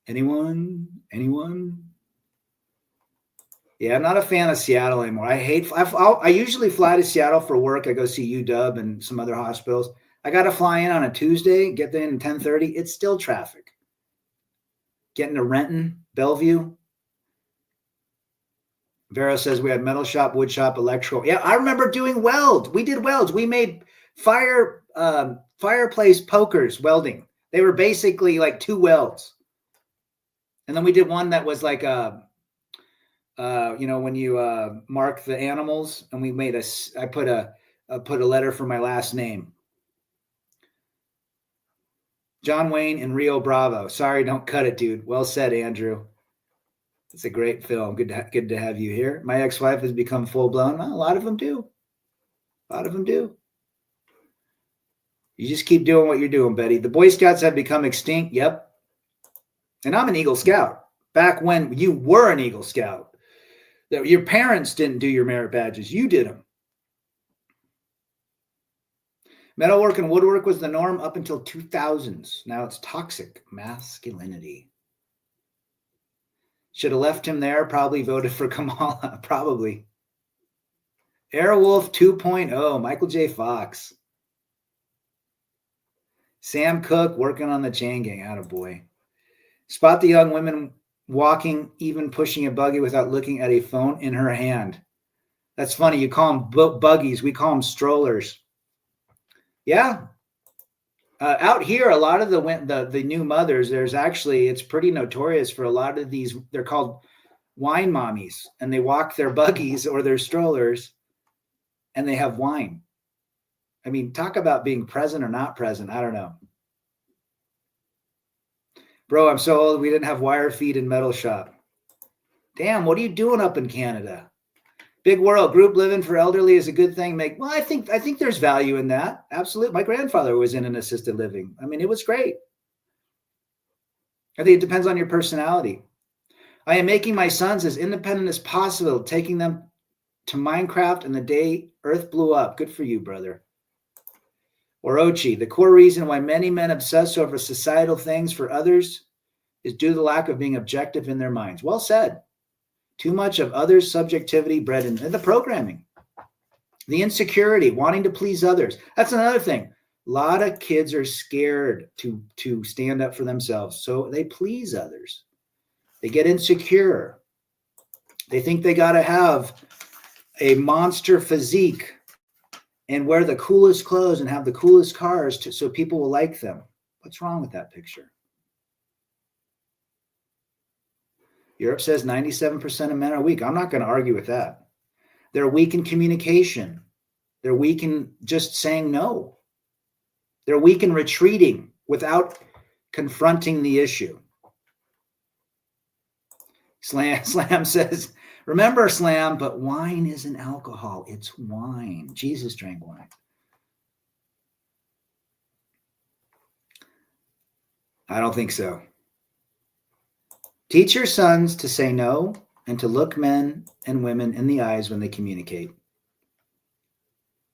Anyone? Yeah, I'm not a fan of Seattle anymore. I usually fly to Seattle for work. I go see UW and some other hospitals. I got to fly in on a Tuesday, get there at 10:30. It's still traffic. Getting to Renton, Bellevue. Vera says we had metal shop, wood shop, electrical. Yeah, I remember doing welds. We did welds. We made fireplace pokers welding. They were basically like 2 welds. And then we did one that was like when you mark the animals, and we made I put a letter for my last name. John Wayne and Rio Bravo. Sorry, don't cut it, dude. Well said, Andrew. It's a great film. Good to have you here. My ex-wife has become full-blown. Well, a lot of them do. You just keep doing what you're doing, Betty. The Boy Scouts have become extinct. Yep. And I'm an Eagle Scout. Back when you were an Eagle Scout, that your parents didn't do your merit badges. You did them. Metalwork and woodwork was the norm up until 2000s. Now it's toxic masculinity. Should have left him there. Probably voted for Kamala. Probably. Airwolf 2.0. Michael J. Fox. Sam Cooke working on the chain gang. Attaboy. Spot the young women walking, even pushing a buggy without looking at a phone in her hand. That's funny. You call them buggies. We call them strollers. Yeah. Out here, a lot of the new mothers, it's pretty notorious for a lot of these. They're called wine mommies, and they walk their buggies or their strollers, and they have wine. I mean, talk about being present or not present. I don't know. Bro, I'm so old. We didn't have wire feed in metal shop. Damn, what are you doing up in Canada? Big world. Group living for elderly is a good thing. I think there's value in that. Absolutely. My grandfather was in an assisted living. I mean, it was great. I think it depends on your personality. I am making my sons as independent as possible, taking them to Minecraft and the day Earth blew up. Good for you, brother. Orochi, the core reason why many men obsess over societal things for others is due to the lack of being objective in their minds. Well said. Too much of others' subjectivity bred in the programming. The insecurity, wanting to please others. That's another thing. A lot of kids are scared to stand up for themselves, so they please others. They get insecure. They think they got to have a monster physique and wear the coolest clothes and have the coolest cars so people will like them. What's wrong with that picture? Europe says 97% of men are weak. I'm not going to argue with that. They're weak in communication. They're weak in just saying no. They're weak in retreating without confronting the issue. Slam says, remember, Slam, but wine isn't alcohol. It's wine. Jesus drank wine. I don't think so. Teach your sons to say no and to look men and women in the eyes when they communicate.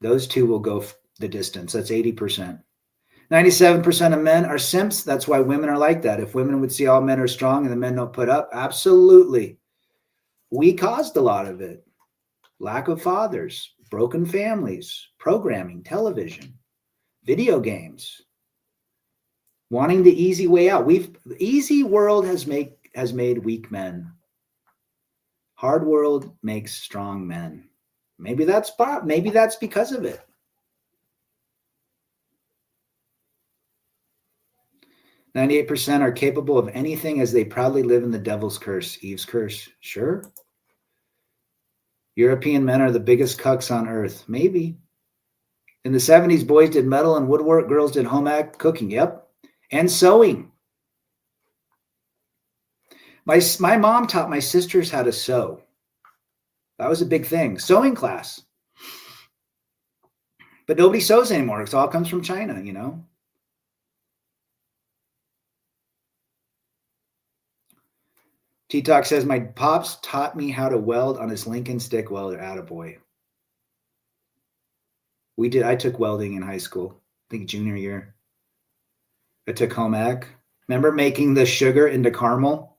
Those two will go the distance. That's 80%. 97% of men are simps. That's why women are like that. If women would see all men are strong and the men don't put up, absolutely. We caused a lot of it. Lack of fathers, broken families, programming, television, video games, wanting the easy way out. The easy world has made weak men. Hard world makes strong men. Maybe that's because of it. "98% are capable of anything as they proudly live in the devil's curse." Eve's curse. Sure. European men are the biggest cucks on earth. Maybe. In the 70s, boys did metal and woodwork. Girls did home ec, cooking. Yep. And sewing. My mom taught my sisters how to sew. That was a big thing. Sewing class. But nobody sews anymore. It all comes from China, you know. T-Talk says, my pops taught me how to weld on his Lincoln stick welder. Attaboy. I took welding in high school. I think junior year. I took home ec. Remember making the sugar into caramel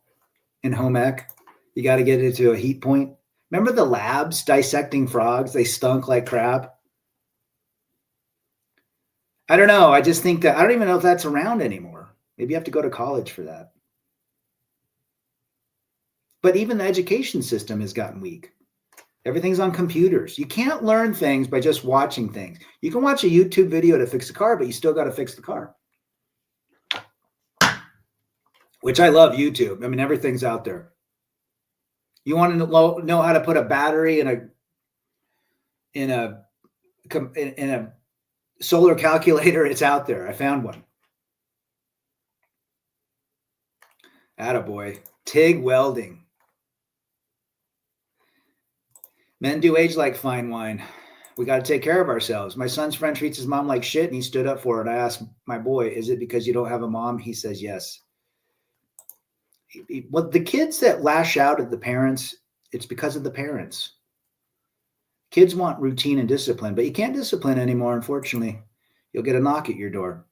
in home ec? You got to get it to a heat point. Remember the labs dissecting frogs? They stunk like crap. I don't know. I just think that I don't even know if that's around anymore. Maybe you have to go to college for that. But even the education system has gotten weak. Everything's on computers. You can't learn things by just watching things. You can watch a YouTube video to fix a car, but you still got to fix the car. Which I love YouTube. I mean, everything's out there. You want to know how to put a battery in a solar calculator? It's out there. I found one. Attaboy. TIG welding. Men do age like fine wine. We got to take care of ourselves. My son's friend treats his mom like shit, and he stood up for it. I asked my boy, is it because you don't have a mom? He says yes. Well, the kids that lash out at the parents, it's because of the parents. Kids want routine and discipline, but you can't discipline anymore, unfortunately. You'll get a knock at your door.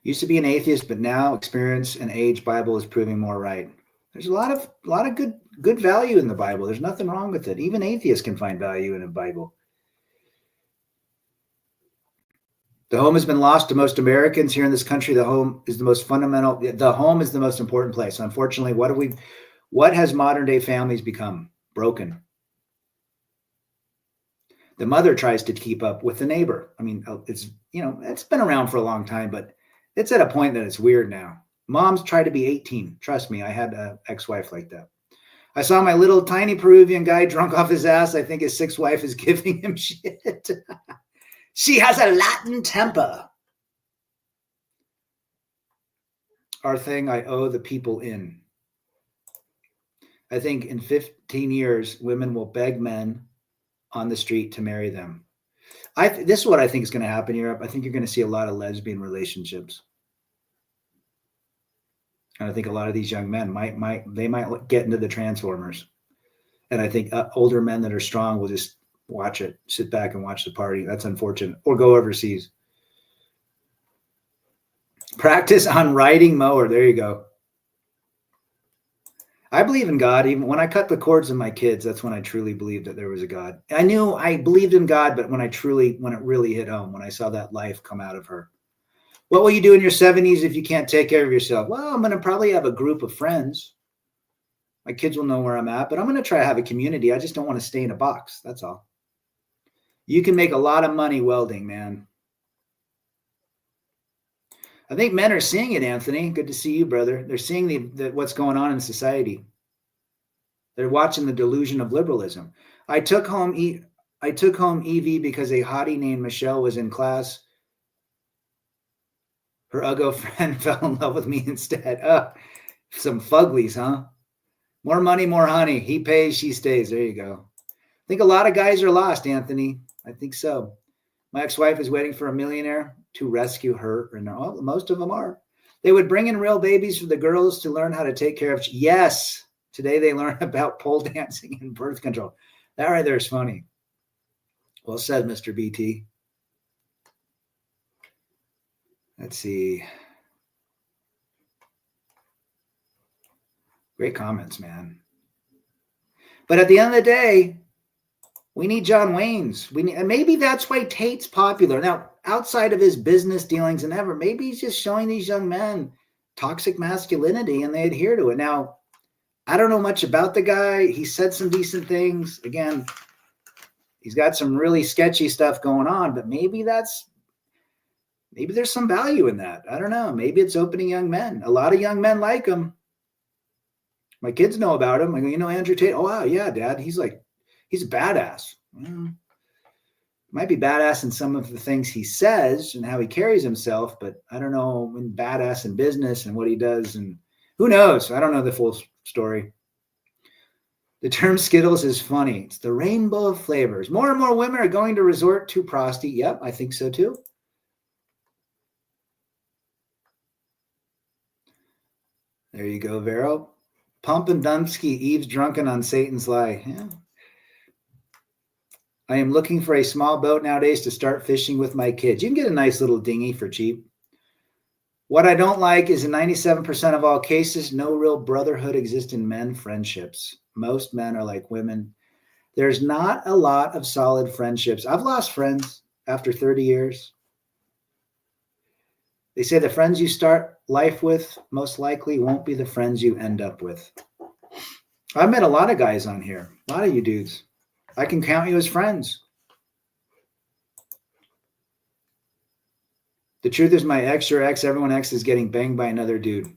Used to be an atheist, but now experience and age Bible is proving more right. There's a lot of good value in the Bible. There's nothing wrong with it. Even atheists can find value in a Bible. The home has been lost to most Americans here in this country. The home is the most fundamental. The home is the most important place. Unfortunately, what has modern day families become? Broken. The mother tries to keep up with the neighbor. I mean, it's been around for a long time, but it's at a point that it's weird now. Moms try to be 18. Trust me, I had an ex-wife like that. I saw my little tiny Peruvian guy drunk off his ass. I think his sixth wife is giving him shit. She has a Latin temper. Our thing I owe the people in. I think in 15 years, women will beg men on the street to marry them. This is what I think is going to happen in Europe. I think you're going to see a lot of lesbian relationships. And I think a lot of these young men might get into the Transformers. And I think older men that are strong will just watch it, sit back and watch the party. That's unfortunate. Or go overseas. Practice on riding mower. There you go. I believe in God. Even when I cut the cords in my kids, that's when I truly believed that there was a God. I knew I believed in God, but when it really hit home, when I saw that life come out of her. What will you do in your 70s if you can't take care of yourself? Well, I'm going to probably have a group of friends. My kids will know where I'm at, but I'm going to try to have a community. I just don't want to stay in a box. That's all. You can make a lot of money welding, man. I think men are seeing it, Anthony. Good to see you, brother. They're seeing what's going on in society. They're watching the delusion of liberalism. I took home EV because a hottie named Michelle was in class. Her Uggo friend fell in love with me instead. Some fuglies, huh? More money, more honey. He pays, she stays. There you go. I think a lot of guys are lost, Anthony. I think so. My ex-wife is waiting for a millionaire to rescue her. And most of them are. They would bring in real babies for the girls to learn how to take care of. Yes. Today they learn about pole dancing and birth control. That right there is funny. Well said, Mr. BT. Let's see. Great comments, man. But at the end of the day, we need John Wayne's. And maybe that's why Tate's popular. Now, outside of his business dealings and ever, maybe he's just showing these young men toxic masculinity and they adhere to it. Now, I don't know much about the guy. He said some decent things. Again, he's got some really sketchy stuff going on, but maybe there's some value in that. I don't know. Maybe it's opening young men. A lot of young men like him. My kids know about him. I go, you know, Andrew Tate. Oh, wow. Yeah, Dad. He's a badass. Well, might be badass in some of the things he says and how he carries himself, but I don't know when badass in business and what he does. And who knows? I don't know the full story. The term Skittles is funny. It's the rainbow of flavors. More and more women are going to resort to prosty. Yep, I think so too. There you go, Vero. Pump and Dunsky, Eve's drunken on Satan's lie. Yeah. I am looking for a small boat nowadays to start fishing with my kids. You can get a nice little dinghy for cheap. What I don't like is in 97% of all cases, no real brotherhood exists in men friendships. Most men are like women. There's not a lot of solid friendships. I've lost friends after 30 years. They say the friends you start life with most likely won't be the friends you end up with. I've met a lot of guys on here, a lot of you dudes. I can count you as friends. The truth is my ex, your ex, everyone ex is getting banged by another dude.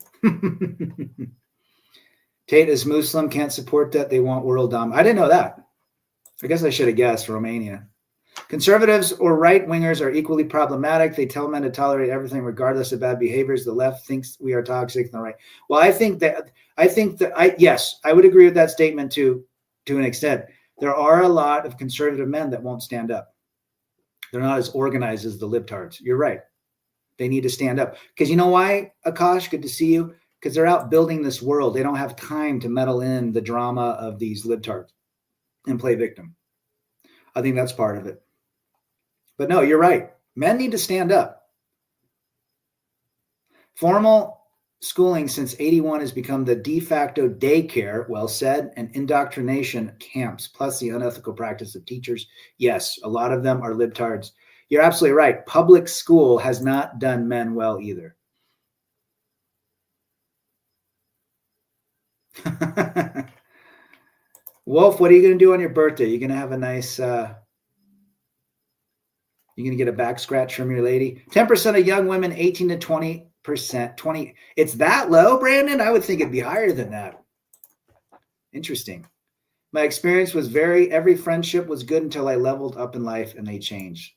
Tate is Muslim, can't support that. They want world dom. I didn't know that. I guess I should have guessed Romania. Conservatives or right-wingers are equally problematic. They tell men to tolerate everything regardless of bad behaviors. The left thinks we are toxic and the right. Well, yes, I would agree with that statement to an extent. There are a lot of conservative men that won't stand up. They're not as organized as the libtards. You're right. They need to stand up. Because you know why, Akash? Good to see you. Because they're out building this world. They don't have time to meddle in the drama of these libtards and play victim. I think that's part of it. But no, you're right. Men need to stand up. Formal schooling since 81 has become the de facto daycare, well said, and indoctrination camps, plus the unethical practice of teachers. Yes, a lot of them are libtards. You're absolutely right. Public school has not done men well either. Wolf, what are you going to do on your birthday? You're going to have a nice, you're going to get a back scratch from your lady. 10% of young women, 18 to 20%. 20. It's that low, Brandon? I would think it'd be higher than that. Interesting. My experience was every friendship was good until I leveled up in life and they changed.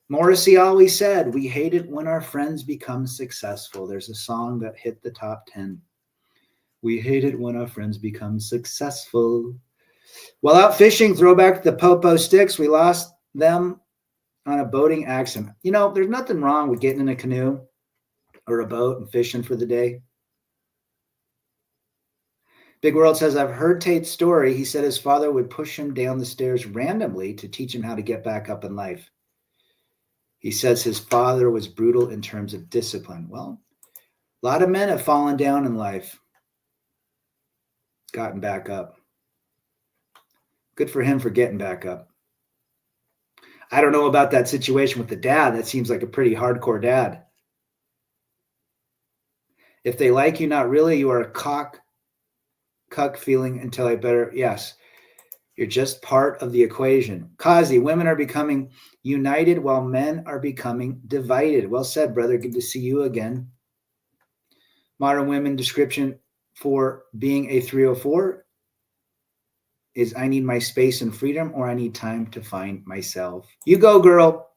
Morrissey always said, we hate it when our friends become successful. There's a song that hit the top 10. We hate it when our friends become successful. While out fishing, throwback to the popo sticks, we lost them on a boating accident. You know, there's nothing wrong with getting in a canoe or a boat and fishing for the day. Big World says, I've heard Tate's story. He said his father would push him down the stairs randomly to teach him how to get back up in life. He says his father was brutal in terms of discipline. Well, a lot of men have fallen down in life, gotten back up. Good for him for getting back up. I don't know about that situation with the dad. That seems like a pretty hardcore dad. If they like you, not really, you are a cuck feeling until I better. Yes, you're just part of the equation. Kazi, women are becoming united while men are becoming divided. Well said, brother. Good to see you again. Modern women description for being a 304 is I need my space and freedom, or I need time to find myself. You go, girl.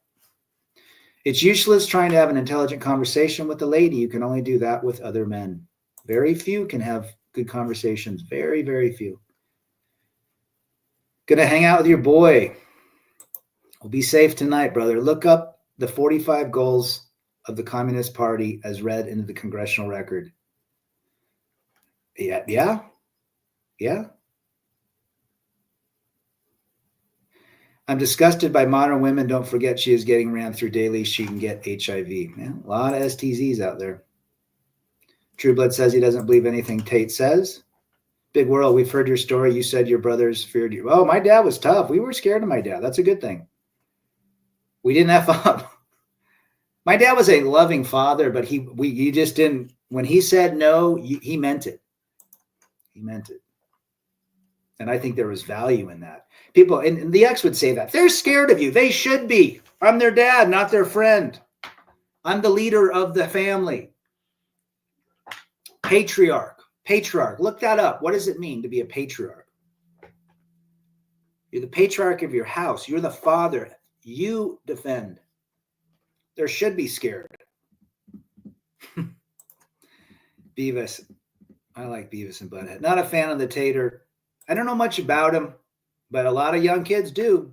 It's useless trying to have an intelligent conversation with a lady. You can only do that with other men. Very few can have good conversations. Very, very few. Gonna hang out with your boy. We'll be safe tonight, brother. Look up the 45 goals of the Communist Party as read into the congressional record. Yeah. I'm disgusted by modern women. Don't forget she is getting ran through daily. She can get HIV. Yeah, a lot of STZs out there. True Blood says he doesn't believe anything Tate says. Big World, we've heard your story. You said your brothers feared you. Oh, my dad was tough. We were scared of my dad. That's a good thing. We didn't F up. My dad was a loving father, but he just didn't. When he said no, he meant it. He meant it. And I think there was value in that. People, and the ex would say that. They're scared of you. They should be. I'm their dad, not their friend. I'm the leader of the family. Patriarch. Look that up. What does it mean to be a patriarch? You're the patriarch of your house. You're the father. You defend. There should be scared. Beavis. I like Beavis and Butthead. Not a fan of the Tater. I don't know much about him, but a lot of young kids do.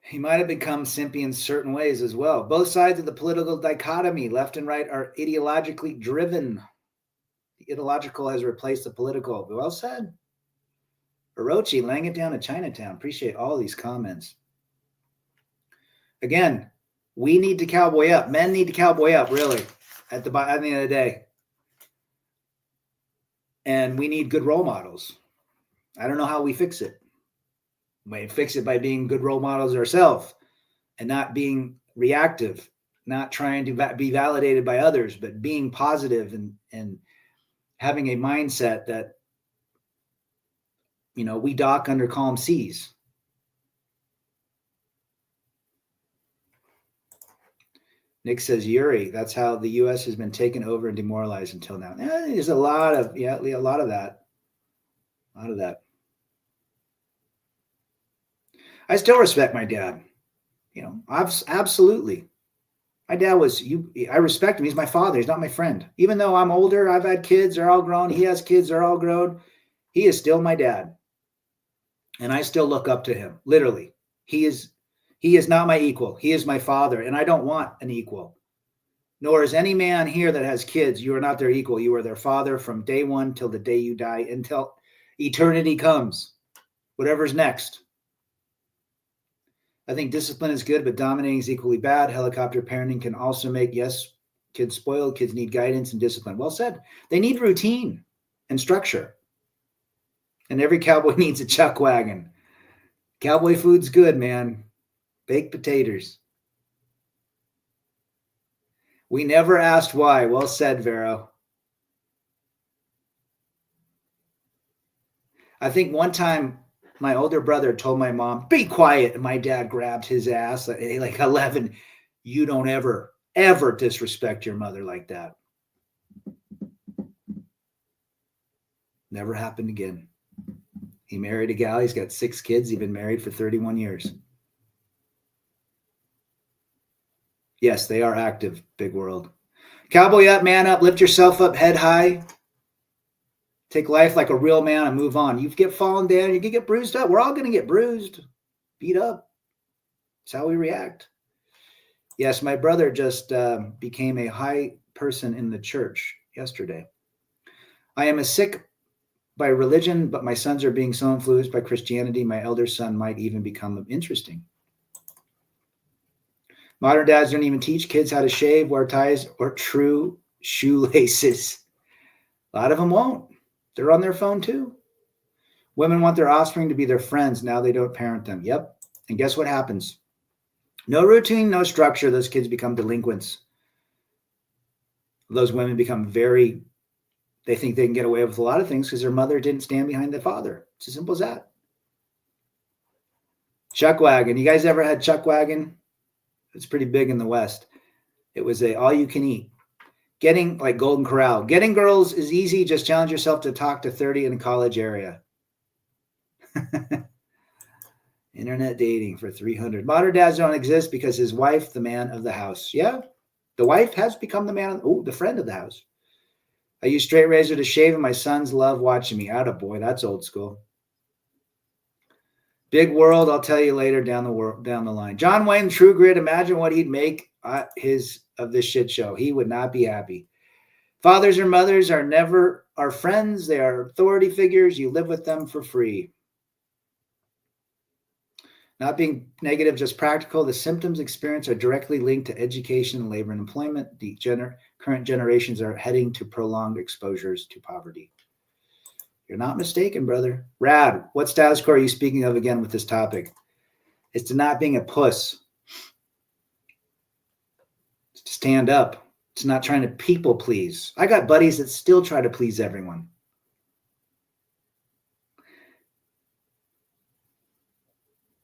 He might have become simpy in certain ways as well. Both sides of the political dichotomy, left and right, are ideologically driven. The ideological has replaced the political. Well said. Orochi, laying it down to Chinatown. Appreciate all these comments. Again, We need to cowboy up. Men need to cowboy up, really, at the end of the day. And we need good role models. I don't know how we fix it. We fix it by being good role models ourselves and not being reactive, not trying to be validated by others, but being positive and having a mindset that, we dock under calm seas. Nick says, Yuri, that's how the U.S. has been taken over and demoralized until now. There's a lot of that. A lot of that. I still respect my dad. Absolutely. My dad I respect him. He's my father. He's not my friend. Even though I'm older, I've had kids, they're all grown. He has kids, they're all grown. He is still my dad. And I still look up to him. Literally. He is not my equal. He is my father. And I don't want an equal. Nor is any man here that has kids. You are not their equal. You are their father from day one till the day you die, until eternity comes. Whatever's next. I think discipline is good, but dominating is equally bad. Helicopter parenting can also make, kids spoiled. Kids need guidance and discipline. Well said. They need routine and structure. And every cowboy needs a chuck wagon. Cowboy food's good, man. Baked potatoes. We never asked why. Well said, Vero. I think one time my older brother told my mom, be quiet. And my dad grabbed his ass like 11. You don't ever disrespect your mother like that. Never happened again. He married a gal. He's got 6 kids. He's been married for 31 years. Yes, they are active, big world. Cowboy up, man up, lift yourself up, head high. Take life like a real man and move on. You get fallen down, you can get bruised up. We're all going to get bruised, beat up. That's how we react. Yes, my brother just became a high person in the church yesterday. I am a sick by religion, but my sons are being so influenced by Christianity. My elder son might even become interesting. Modern dads don't even teach kids how to shave, wear ties, or true shoelaces. A lot of them won't. They're on their phone too. Women want their offspring to be their friends. Now they don't parent them. Yep. And guess what happens? No routine, no structure. Those kids become delinquents. Those women become they think they can get away with a lot of things because their mother didn't stand behind the father. It's as simple as that. Chuck wagon. You guys ever had chuck wagon? It's pretty big in the West. It was all you can eat. Getting like Golden Corral. Getting girls is easy. Just challenge yourself to talk to 30 in a college area. Internet dating for 300. Modern dads don't exist because his wife, the man of the house. Yeah. The wife has become the friend of the house. I use straight razor to shave and my sons love watching me. Attaboy, that's old school. Big world, I'll tell you later down the line. John Wayne, True Grit, imagine what he'd make of this shit show. He would not be happy. Fathers or mothers are never our friends. They are authority figures. You live with them for free. Not being negative, just practical. The symptoms experienced are directly linked to education, labor, and employment. The current generations are heading to prolonged exposures to poverty. You're not mistaken, brother. Rad, what status quo are you speaking of again with this topic? It's to not being a puss. It's to stand up. It's not trying to people please. I got buddies that still try to please everyone.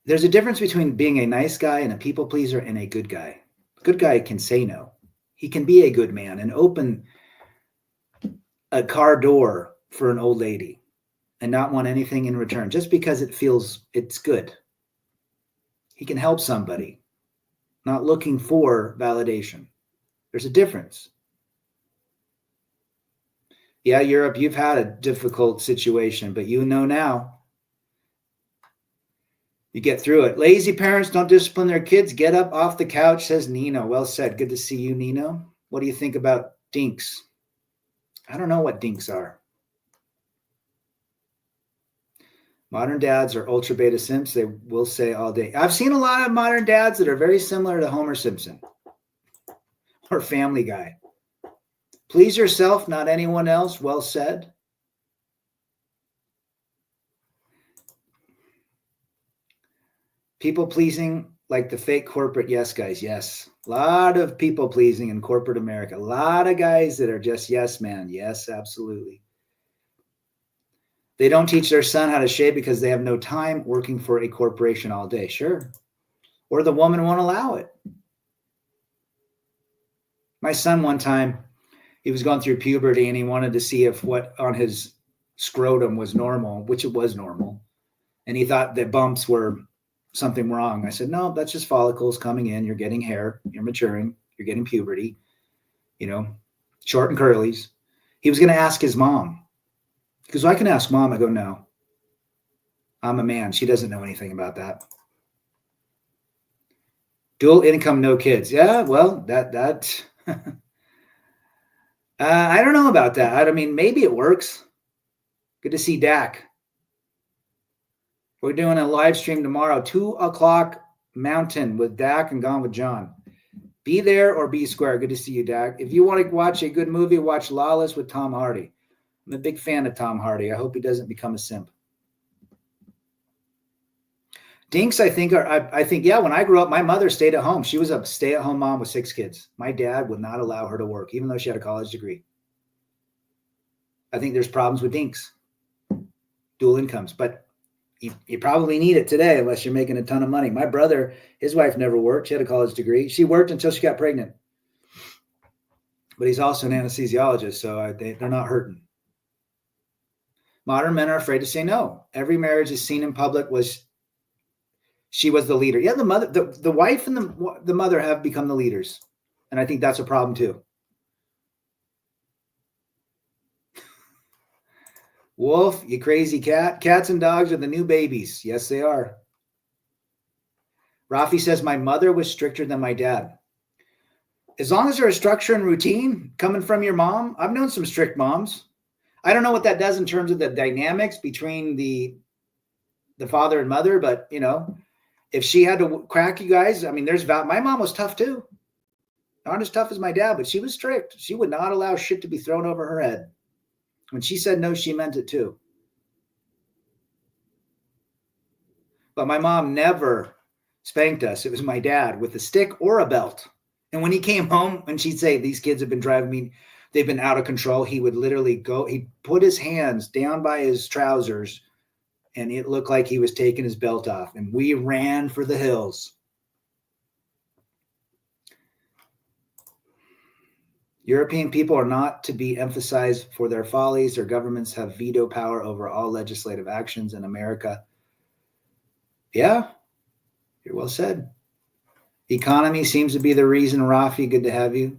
There's a difference between being a nice guy and a people pleaser and a good guy. A good guy can say no. He can be a good man and open a car door for an old lady and not want anything in return just because it's good. He can help somebody, not looking for validation. There's a difference. Yeah, Europe, you've had a difficult situation, but you know now. You get through it. Lazy parents don't discipline their kids. Get up off the couch, says Nino. Well said. Good to see you, Nino. What do you think about dinks? I don't know what dinks are. Modern dads are ultra beta simps. They will say all day. I've seen a lot of modern dads that are very similar to Homer Simpson or Family Guy. Please yourself, not anyone else. Well said. People pleasing like the fake corporate yes guys. Yes. A lot of people pleasing in corporate America. A lot of guys that are just yes man. Yes, absolutely. They don't teach their son how to shave because they have no time working for a corporation all day. Sure. Or the woman won't allow it. My son one time, he was going through puberty and he wanted to see if what on his scrotum was normal, which it was normal. And he thought that bumps were something wrong. I said, no, that's just follicles coming in. You're getting hair. You're maturing. You're getting puberty, short and curlies. He was going to ask his mom. He goes, I can ask mom. I go, no, I'm a man. She doesn't know anything about that. Dual income, no kids. Yeah, well, that I don't know about that. I mean, maybe it works. Good to see Dak. We're doing a live stream tomorrow, 2:00 Mountain with Dak and Gone with John. Be there or be square. Good to see you, Dak. If you want to watch a good movie, watch Lawless with Tom Hardy. I'm a big fan of Tom Hardy. I hope he doesn't become a simp. Dinks, I think, when I grew up, my mother stayed at home. She was a stay-at-home mom with 6 kids. My dad would not allow her to work, even though she had a college degree. I think there's problems with dinks, dual incomes, but you probably need it today unless you're making a ton of money. My brother, his wife never worked. She had a college degree. She worked until she got pregnant. But he's also an anesthesiologist, so they're not hurting. Modern men are afraid to say no. Every marriage is seen in public she was the leader. Yeah, the mother, the wife and the mother have become the leaders. And I think that's a problem too. Wolf, you crazy cat. Cats and dogs are the new babies. Yes, they are. Rafi says, my mother was stricter than my dad. As long as there's a structure and routine coming from your mom, I've known some strict moms. I don't know what that does in terms of the dynamics between the father and mother, but if she had to crack you guys, I mean, my mom was tough too. Not as tough as my dad, but she was strict. She would not allow shit to be thrown over her head. When she said no, she meant it too. But my mom never spanked us. It was my dad with a stick or a belt. And when he came home and she'd say, these kids have been driving me, they've been out of control, he would literally he'd put his hands down by his trousers and it looked like he was taking his belt off. And we ran for the hills. European people are not to be emphasized for their follies. Their governments have veto power over all legislative actions in America. Yeah, you're well said. Economy seems to be the reason, Rafi. Good to have you.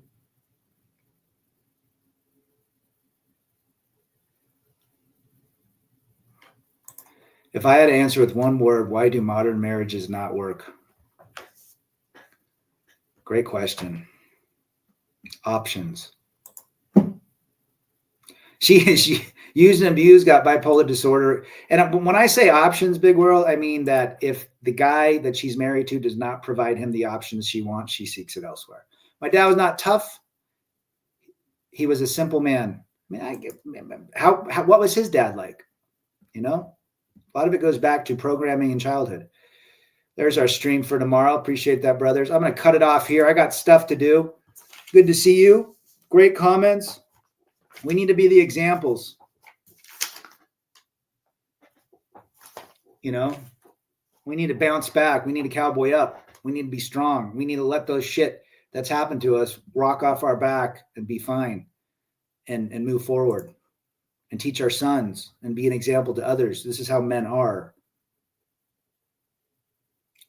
If I had to answer with one word, why do modern marriages not work? Great question. Options. She used and abused, got bipolar disorder. And when I say options, big world, I mean that if the guy that she's married to does not provide him the options she wants, she seeks it elsewhere. My dad was not tough. He was a simple man. I mean, what was his dad like? A lot of it goes back to programming in childhood. There's our stream for tomorrow. Appreciate that, brothers. I'm going to cut it off here. I got stuff to do. Good to see you. Great comments. We need to be the examples. We need to bounce back. We need to cowboy up. We need to be strong. We need to let those shit that's happened to us rock off our back and be fine and move forward and teach our sons and be an example to others. This is how men are.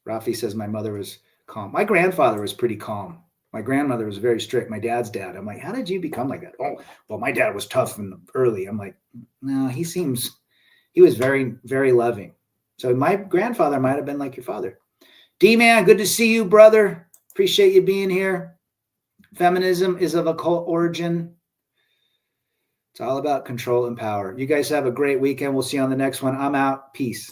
Rafi says my mother was calm. My grandfather was pretty calm. My grandmother was very strict. My dad's dad. I'm like, how did you become like that? Oh, well, my dad was tough and early. I'm like, no, he was very, very loving. So my grandfather might have been like your father. D-Man, good to see you, brother. Appreciate you being here. Feminism is of occult origin. It's all about control and power. You guys have a great weekend. We'll see you on the next one. I'm out. Peace.